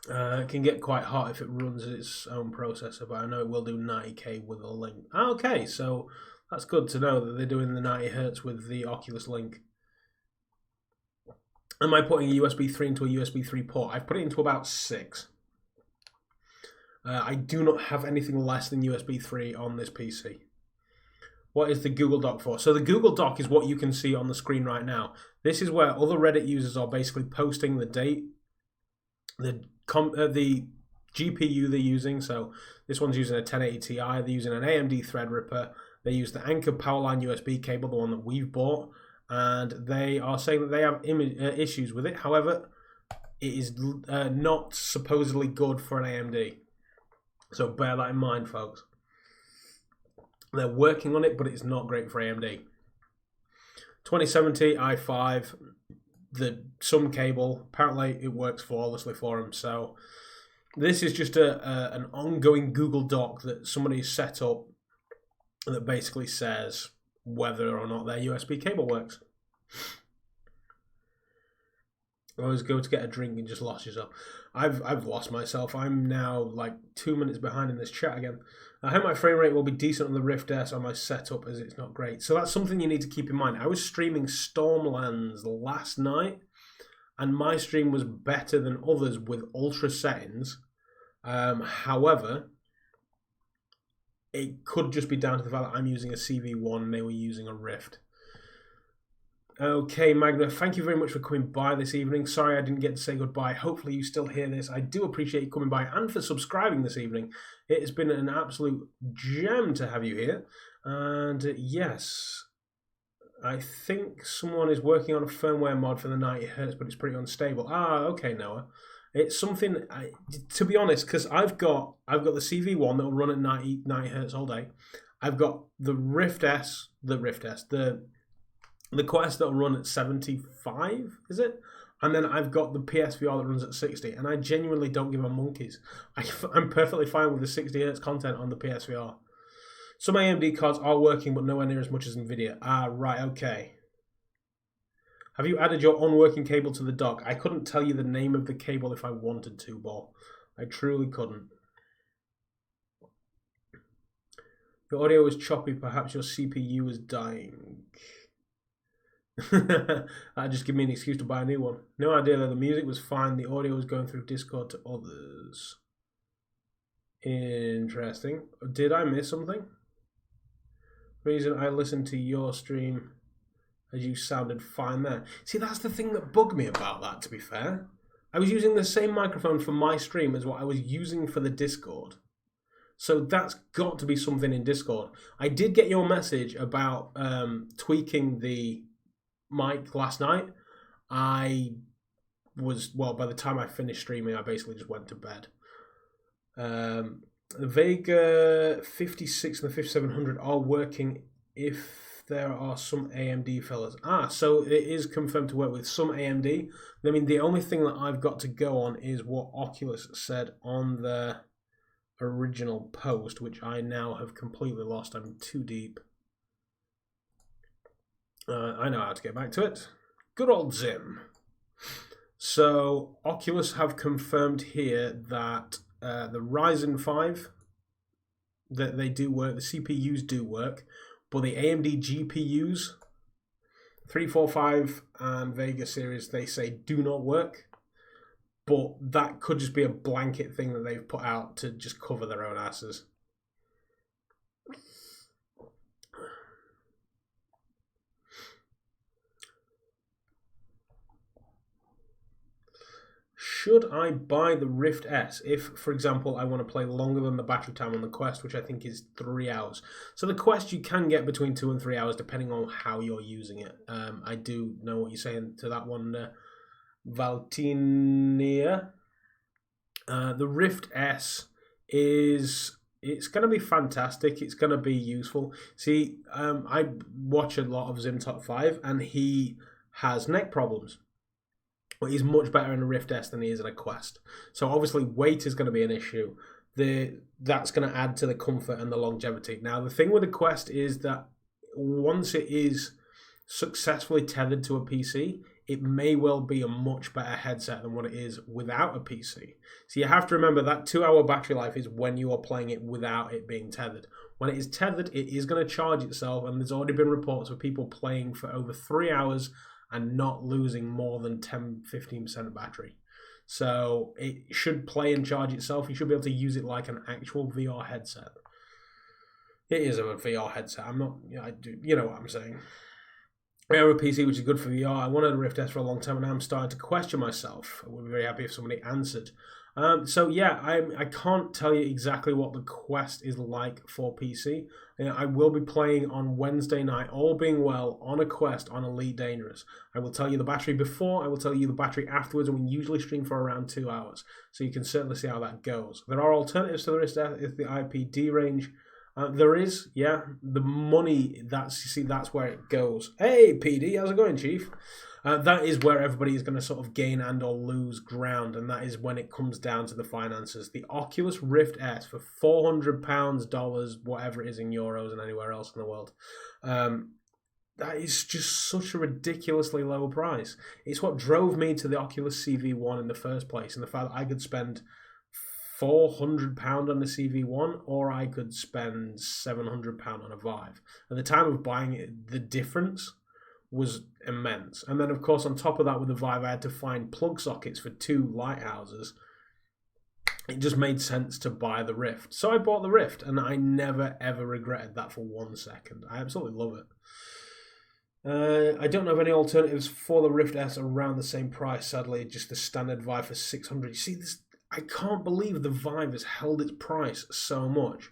Speaker 1: It can get quite hot if it runs its own processor, but I know it will do 90K with a link. Okay, so that's good to know that they're doing the 90 Hz with the Oculus Link. Am I putting a USB 3 into a USB 3 port? I've put it into about 6. I do not have anything less than USB 3 on this PC. What is the Google Doc for? So the Google Doc is what you can see on the screen right now. This is where other Reddit users are basically posting the date, the GPU they're using. So this one's using a 1080 Ti. They're using an AMD Threadripper. They use the Anchor Powerline USB cable, the one that we've bought. And they are saying that they have issues with it. However, it is not supposedly good for an AMD. So bear that in mind, folks. They're working on it, but it's not great for AMD. 2070 i5, the some cable, apparently it works flawlessly for them. So this is just an ongoing Google Doc that somebody's set up that basically says whether or not their USB cable works. Always go to get a drink and just lost yourself. I've lost myself. I'm now like 2 minutes behind in this chat again. I hope my frame rate will be decent on the Rift S on my setup, as it's not great. So that's something you need to keep in mind. I was streaming Stormlands last night, and my stream was better than others with ultra settings. However, it could just be down to the fact that I'm using a CV1 and they were using a Rift. Okay, Magna, thank you very much for coming by this evening. Sorry I didn't get to say goodbye. Hopefully you still hear this. I do appreciate you coming by and for subscribing this evening. It has been an absolute gem to have you here. And yes, I think someone is working on a firmware mod for the 90 Hz, but it's pretty unstable. Ah, okay, Noah. It's something, to be honest, because I've got the CV1 that will run at 90 Hz all day. I've got the the Quest that'll run at 75, is it? And then I've got the PSVR that runs at 60, and I genuinely don't give a monkeys. I'm perfectly fine with the 60 Hz content on the PSVR. Some AMD cards are working, but nowhere near as much as NVIDIA. Ah, right, okay. Have you added your own working cable to the dock? I couldn't tell you the name of the cable if I wanted to, Ball. I truly couldn't. Your audio is choppy. Perhaps your CPU is dying. That just give me an excuse to buy a new one. No idea that the music was fine. The audio was going through Discord to others. Interesting. Did I miss something? Reason I listened to your stream as you sounded fine there. See, that's the thing that bugged me about that, to be fair. I was using the same microphone for my stream as what I was using for the Discord. So that's got to be something in Discord. I did get your message about tweaking the mic last night. By the time I finished streaming, I basically just went to bed. The Vega 56 and the 5700 are working if there are some AMD fellas. So it is confirmed to work with some AMD. I mean, the only thing that I've got to go on is what Oculus said on the original post, which I now have completely lost. I'm too deep. I know how to get back to it. Good old Zim. So Oculus have confirmed here that the Ryzen 5, that they do work, the CPUs do work, but the AMD GPUs, 345 and Vega series, they say do not work. But that could just be a blanket thing that they've put out to just cover their own asses. Should I buy the Rift S if, for example, I want to play longer than the battery time on the Quest, which I think is 3 hours? So the Quest you can get between 2 and 3 hours depending on how you're using it. I do know what you're saying to that one, Valtinia. The Rift S it's going to be fantastic. It's going to be useful. See, I watch a lot of Zim Top 5 and he has neck problems. But he's much better in a Rift S than he is in a Quest. So obviously weight is going to be an issue. That's going to add to the comfort and the longevity. Now the thing with the Quest is that once it is successfully tethered to a PC, it may well be a much better headset than what it is without a PC. So you have to remember that 2-hour battery life is when you are playing it without it being tethered. When it is tethered, it is going to charge itself, and there's already been reports of people playing for over 3 hours and not losing more than 10-15% of battery. So it should play and charge itself. You should be able to use it like an actual VR headset. It is a VR headset. You know what I'm saying. I have a PC which is good for VR. I wanted a Rift S for a long time and I'm starting to question myself. I would be very happy if somebody answered. So yeah, I can't tell you exactly what the Quest is like for PC. I will be playing on Wednesday night, all being well, on a Quest on Elite Dangerous. I will tell you the battery before, I will tell you the battery afterwards, and we usually stream for around 2 hours. So you can certainly see how that goes. There are alternatives to the Rift S, the IPD range. There is, yeah, the money, that's where it goes. Hey, PD, how's it going, Chief? That is where everybody is going to sort of gain and or lose ground, and that is when it comes down to the finances. The Oculus Rift S for £400, dollars, whatever it is in euros and anywhere else in the world. That is just such a ridiculously low price. It's what drove me to the Oculus CV1 in the first place, and the fact that I could spend £400 on a CV1, or I could spend £700 on a Vive. At the time of buying it, the difference was immense. And then, of course, on top of that, with the Vive, I had to find plug sockets for 2 lighthouses. it just made sense to buy the Rift. So I bought the Rift, and I never, ever regretted that for 1 second. I absolutely love it. I don't know of any alternatives for the Rift S around the same price, sadly. Just the standard Vive for 600. You see, this, I can't believe the Vive has held its price so much.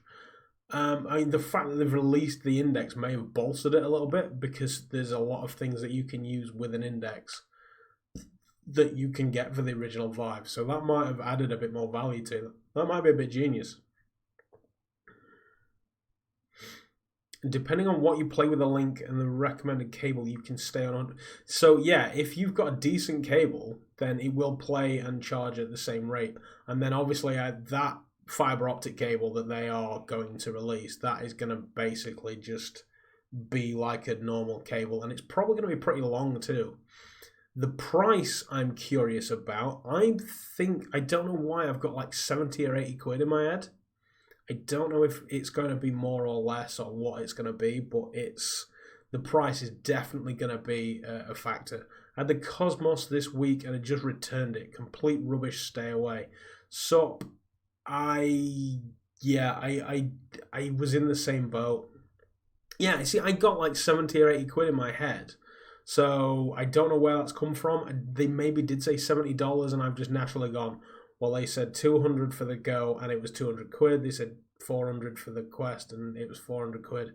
Speaker 1: I mean, the fact that they've released the Index may have bolstered it a little bit, because there's a lot of things that you can use with an Index that you can get for the original Vive. So that might have added a bit more value to it. That might be a bit genius. Depending on what you play with the Link and the recommended cable, you can stay on. So yeah, if you've got a decent cable, then it will play and charge at the same rate. And then obviously that fiber optic cable that they are going to release, that is going to basically just be like a normal cable, and it's probably going to be pretty long too. The price I'm curious about. I don't know why I've got like 70 or 80 quid in my head. I don't know if it's going to be more or less or what it's going to be, but the price is definitely going to be a factor. I had the Cosmos this week and I just returned it. Complete rubbish, stay away. So I was in the same boat. Yeah, see, I got like 70 or 80 quid in my head. So I don't know where that's come from. They maybe did say $70 and I've just naturally gone, well, they said 200 for the Go and it was 200 quid. They said 400 for the Quest and it was 400 quid.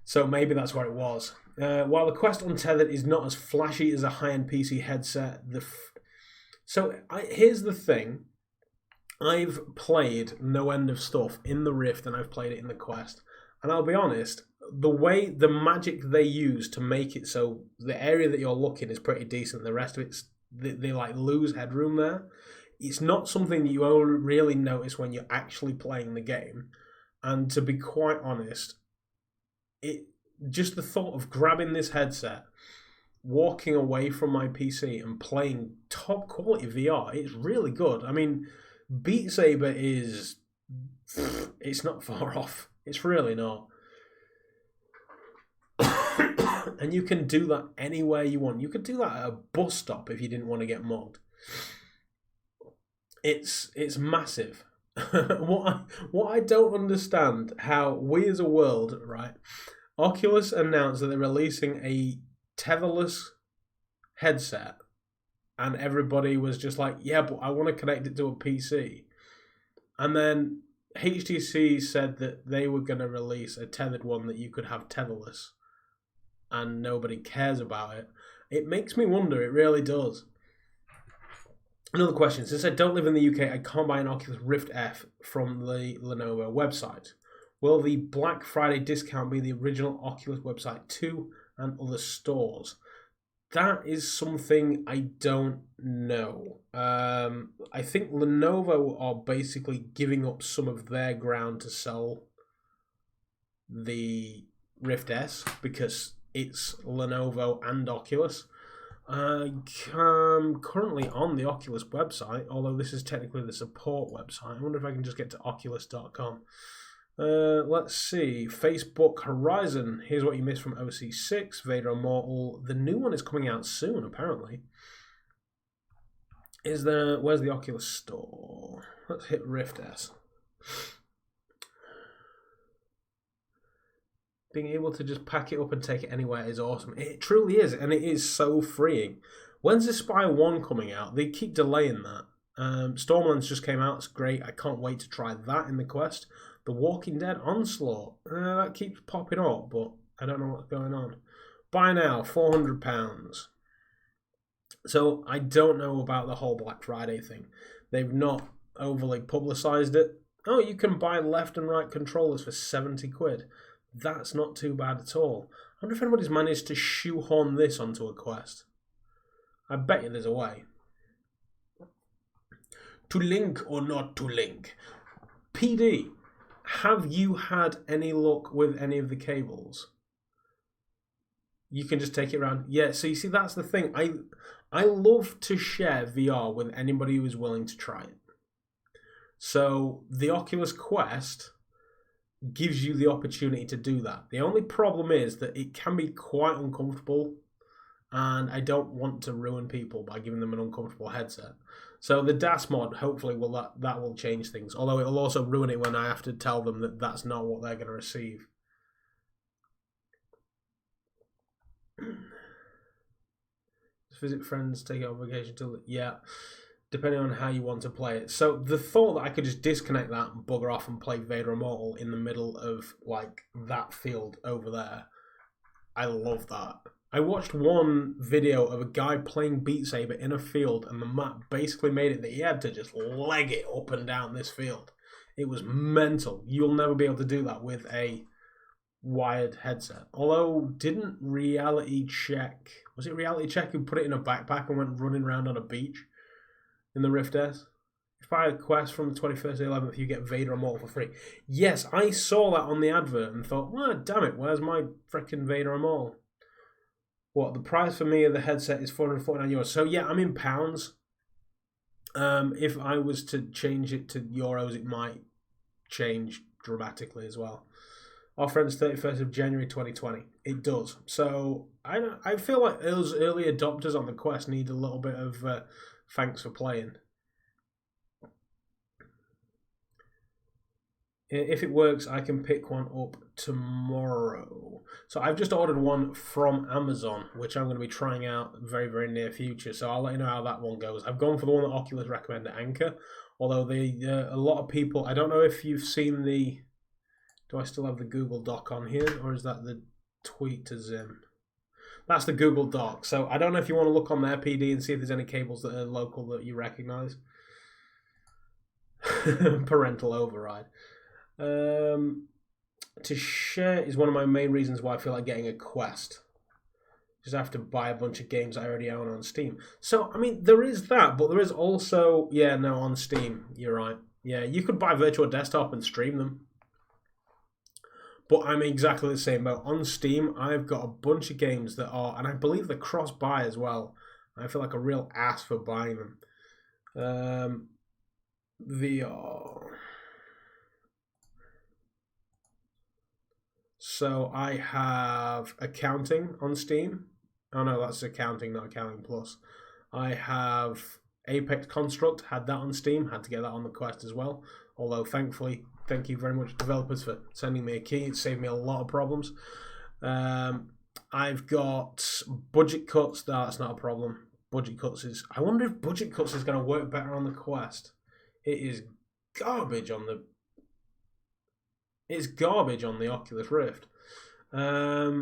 Speaker 1: So maybe that's what it was. While the Quest Untethered is not as flashy as a high-end PC headset, here's the thing. I've played no end of stuff in the Rift and I've played it in the Quest. And I'll be honest, the magic they use to make it so the area that you're looking is pretty decent. The rest of it's, they like lose headroom there. It's not something that you really notice when you're actually playing the game. And to be quite honest, just the thought of grabbing this headset, walking away from my PC and playing top quality VR, it's really good. I mean, Beat Saber it's not far off. It's really not. And you can do that anywhere you want. You could do that at a bus stop if you didn't want to get mugged. It's massive. What I don't understand, how we as a world, right? Oculus announced that they're releasing a tetherless headset, and everybody was just like, yeah, but I want to connect it to a PC. And then HTC said that they were going to release a tethered one that you could have tetherless, and nobody cares about it. It makes me wonder, it really does. Another question. Since I don't live in the UK, I can't buy an Oculus Rift F from the Lenovo website. Will the Black Friday discount be the original Oculus website too, and other stores? That is something I don't know. I think Lenovo are basically giving up some of their ground to sell the Rift S because it's Lenovo and Oculus. I'm currently on the Oculus website, although this is technically the support website. I wonder if I can just get to oculus.com. Let's see. Facebook Horizon. Here's what you missed from OC6. Vader Immortal. The new one is coming out soon, apparently. Where's the Oculus store? Let's hit Rift S. Being able to just pack it up and take it anywhere is awesome. It truly is, and it is so freeing. When's Aspire 1 coming out? They keep delaying that. Stormlands just came out. It's great. I can't wait to try that in the Quest. The Walking Dead Onslaught. That keeps popping up, but I don't know what's going on. Buy now, £400. So I don't know about the whole Black Friday thing. They've not overly publicised it. Oh, you can buy left and right controllers for 70 quid. That's not too bad at all. I wonder if anybody's managed to shoehorn this onto a Quest. I bet you there's a way. To link or not to link? PD, have you had any luck with any of the cables? You can just take it around. Yeah, so you see, that's the thing. I love to share VR with anybody who is willing to try it. So the Oculus Quest gives you the opportunity to do that. The only problem is that it can be quite uncomfortable, and I don't want to ruin people by giving them an uncomfortable headset. So the DAS mod, hopefully, that will change things. Although it'll also ruin it when I have to tell them that that's not what they're going to receive. Just visit friends, take it on vacation till depending on how you want to play it. So the thought that I could just disconnect that and bugger off and play Vader Immortal in the middle of like that field over there, I love that. I watched one video of a guy playing Beat Saber in a field, and the map basically made it that he had to just leg it up and down this field. It was mental. You'll never be able to do that with a wired headset. Although, didn't Reality Check... Was it Reality Check who put it in a backpack and went running around on a beach in the Rift S? If you buy a quest from the 21st to the 11th, you get Vader Immortal for free. Yes, I saw that on the advert and thought, well, damn it, where's my freaking Vader Immortal? What, the price for me of the headset is €449. So yeah, I'm in pounds. If I was to change it to euros, it might change dramatically as well. Our friends 31st of January 2020. It does. So I feel like those early adopters on the Quest need a little bit of thanks for playing. If it works, I can pick one up tomorrow. So I've just ordered one from Amazon, which I'm going to be trying out very, very near future. So I'll let you know how that one goes. I've gone for the one that Oculus recommended, Anchor. Although a lot of people, I don't know if you've seen the... Do I still have the Google Doc on here? Or is that the tweet to Zim? That's the Google Doc. So I don't know if you want to look on their PD and see if there's any cables that are local that you recognize. Parental override. To share is one of my main reasons why I feel like getting a Quest. Just have to buy a bunch of games I already own on Steam. So, I mean, there is that, but there is also... Yeah, no, on Steam, you're right. Yeah, you could buy Virtual Desktop and stream them. But I'm exactly the same boat. On Steam, I've got a bunch of games that are... And I believe they're cross-buy as well. I feel like a real ass for buying them. VR... So I have Accounting on Steam. Oh no, that's Accounting, not Accounting Plus. I have Apex Construct, had that on Steam, had to get that on the Quest as well. Although thankfully, thank you very much developers for sending me a key. It saved me a lot of problems. I've got Budget Cuts, that's not a problem. Budget Cuts is... I wonder if Budget Cuts is going to work better on the Quest. It is garbage on the... It's garbage on the Oculus Rift. But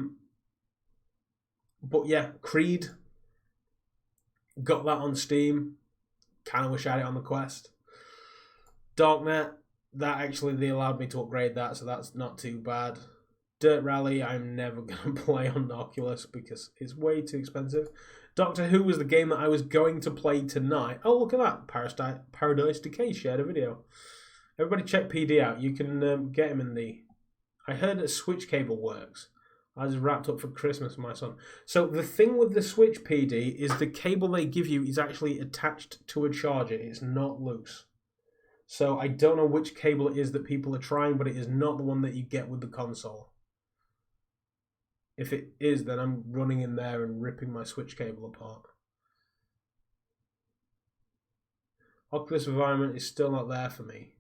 Speaker 1: yeah, Creed. Got that on Steam. Kind of wish I had it on the Quest. Darknet. That actually, they allowed me to upgrade that, so that's not too bad. Dirt Rally, I'm never going to play on the Oculus because it's way too expensive. Doctor Who was the game that I was going to play tonight. Oh, look at that. Paradise Decay shared a video. Everybody check PD out. You can get him in the... I heard that Switch cable works. I was wrapped up for Christmas for my son. So the thing with the Switch PD is the cable they give you is actually attached to a charger. It's not loose. So I don't know which cable it is that people are trying, but it is not the one that you get with the console. If it is, then I'm running in there and ripping my Switch cable apart. Oculus environment is still not there for me.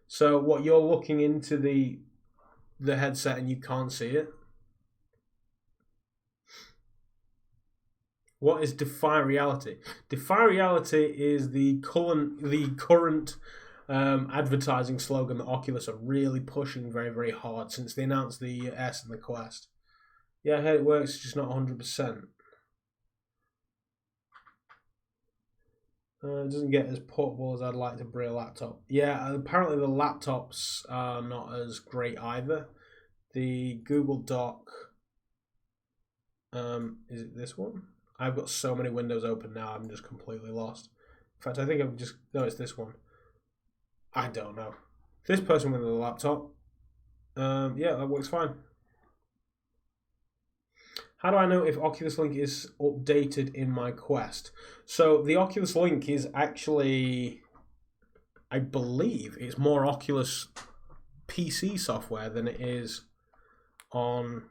Speaker 1: So what, you're looking into the headset and you can't see it? What is Defy Reality? Defy Reality is the current advertising slogan that Oculus are really pushing very, very hard since they announced the S and the Quest. Yeah, I heard it works, just not 100%. It doesn't get as portable as I'd like to bring a laptop. Yeah, apparently the laptops are not as great either. The Google Doc, is it this one? I've got so many windows open now, I'm just completely lost. In fact, I think I've just... No, it's this one. I don't know. This person with the laptop, yeah, that works fine. How do I know if Oculus Link is updated in my Quest? So the Oculus Link is actually, I believe, it's more Oculus PC software than it is on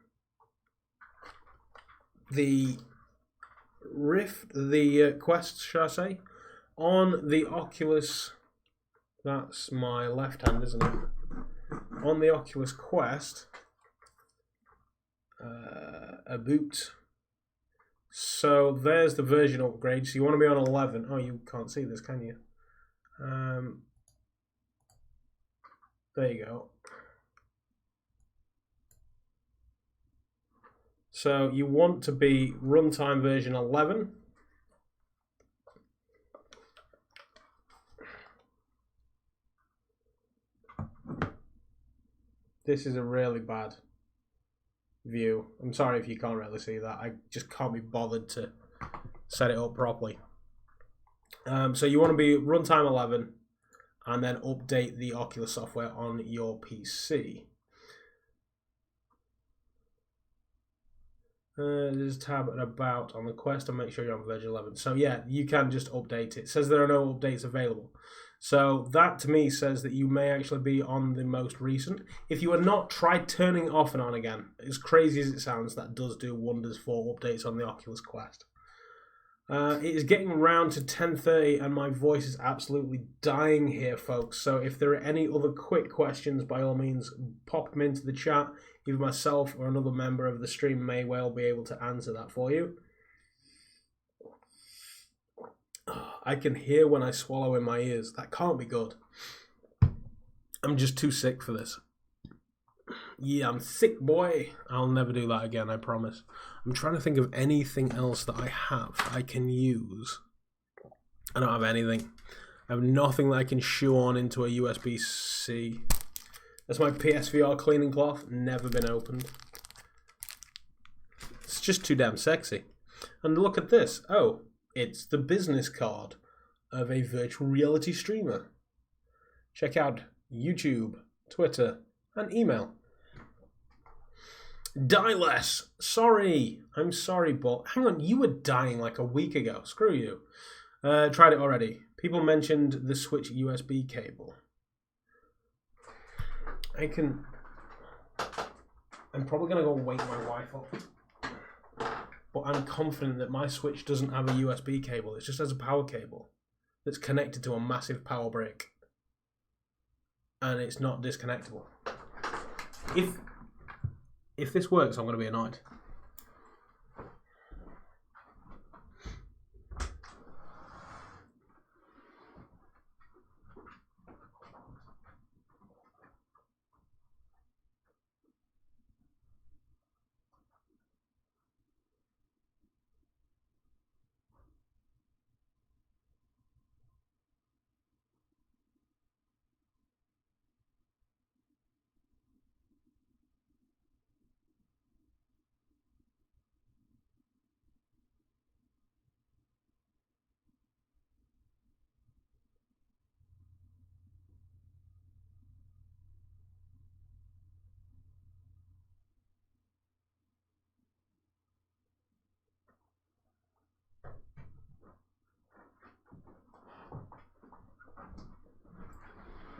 Speaker 1: the Rift, the Quest, should I say? on the Oculus, that's my left hand, isn't it? On the Oculus Quest, a boot. So there's the version upgrade. So you want to be on 11. Oh, you can't see this, can you? There you go. So you want to be runtime version 11. This is a really bad view. I'm sorry if you can't really see that. I just can't be bothered to set it up properly. So you want to be runtime 11 and then update the Oculus software on your PC. There's a tab at About on the Quest and make sure you're on version 11. So yeah, you can just update it. It says there are no updates available. So that to me says that you may actually be on the most recent. If you are not, try turning it off and on again. As crazy as it sounds, that does do wonders for updates on the Oculus Quest. It is getting around to 10:30 and my voice is absolutely dying here, folks. So if there are any other quick questions, by all means, pop them into the chat. Either myself or another member of the stream may well be able to answer that for you. I can hear when I swallow in my ears. That can't be good. I'm just too sick for this. Yeah, I'm sick, boy. I'll never do that again, I promise. I'm trying to think of anything else that I have I can use. I don't have anything. I have nothing that I can shoe on into a USB-C. That's my PSVR cleaning cloth. Never been opened. It's just too damn sexy. And look at this. Oh, it's the business card of a virtual reality streamer. Check out YouTube, Twitter, and email. Die less. Sorry. I'm sorry, but hang on. You were dying like a week ago. Screw you. Tried it already. People mentioned the Switch USB cable. I'm probably going to go wake my wife up. But I'm confident that my Switch doesn't have a USB cable. It just has a power cable that's connected to a massive power brick. And it's not disconnectable. If this works, I'm going to be annoyed.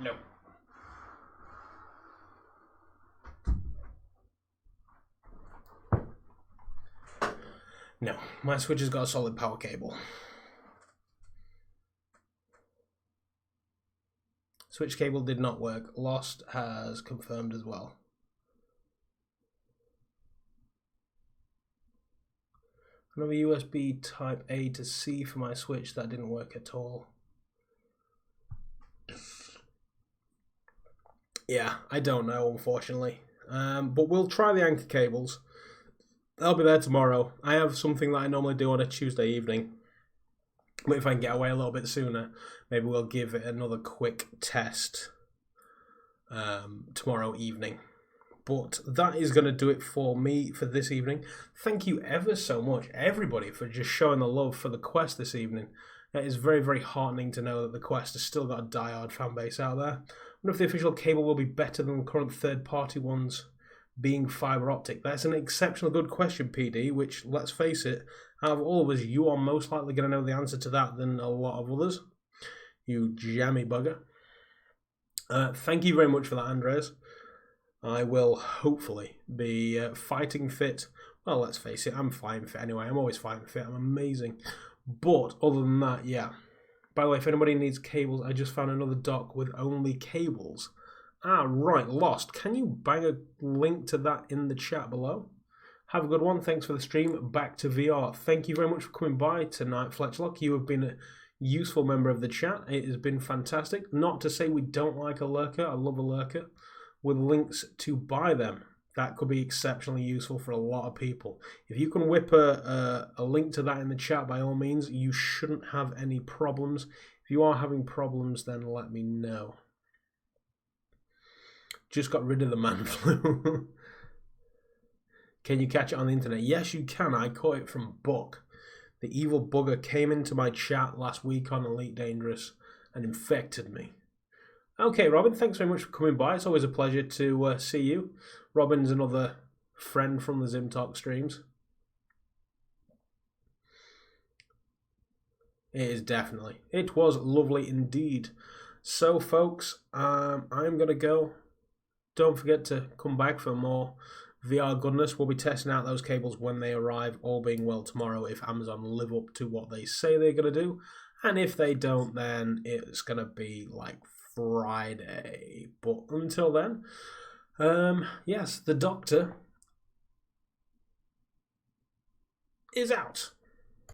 Speaker 1: No. No, my Switch has got a solid power cable. Switch cable did not work. Lost has confirmed as well. Another USB type A to C for my Switch. That didn't work at all. Yeah, I don't know, unfortunately. But we'll try the anchor cables. I'll be there tomorrow. I have something that I normally do on a Tuesday evening. But if I can get away a little bit sooner, maybe we'll give it another quick test tomorrow evening. But that is going to do it for me for this evening. Thank you ever so much, everybody, for just showing the love for the Quest this evening. It is very, very heartening to know that the Quest has still got a die-hard fan base out there. I wonder if the official cable will be better than the current third-party ones being fibre optic. That's an exceptionally good question, PD, which, let's face it, out of all of us, you are most likely going to know the answer to that than a lot of others. You jammy bugger. Thank you very much for that, Andres. I will hopefully be fighting fit. Well, let's face it, I'm fighting fit anyway. I'm always fighting fit. I'm amazing. But other than that, yeah. By the way, if anybody needs cables, I just found another dock with only cables. Ah, right, Lost. Can you bang a link to that in the chat below? Have a good one. Thanks for the stream. Back to VR. Thank you very much for coming by tonight, Fletchlock. You have been a useful member of the chat. It has been fantastic. Not to say we don't like a lurker. I love a lurker. With links to buy them. That could be exceptionally useful for a lot of people. If you can whip a link to that in the chat, by all means, you shouldn't have any problems. If you are having problems, then let me know. Just got rid of the man flu. Can you catch it on the internet? Yes, you can. I caught it from Buck. The evil bugger came into my chat last week on Elite Dangerous and infected me. Okay, Robin, thanks very much for coming by. It's always a pleasure to see you. Robin's another friend from the Zim Talk streams. It is definitely. It was lovely indeed. So, folks, I'm going to go. Don't forget to come back for more VR goodness. We'll be testing out those cables when they arrive, all being well tomorrow if Amazon live up to what they say they're going to do. And if they don't, then it's going to be like Friday. But until then, yes, the doctor is out.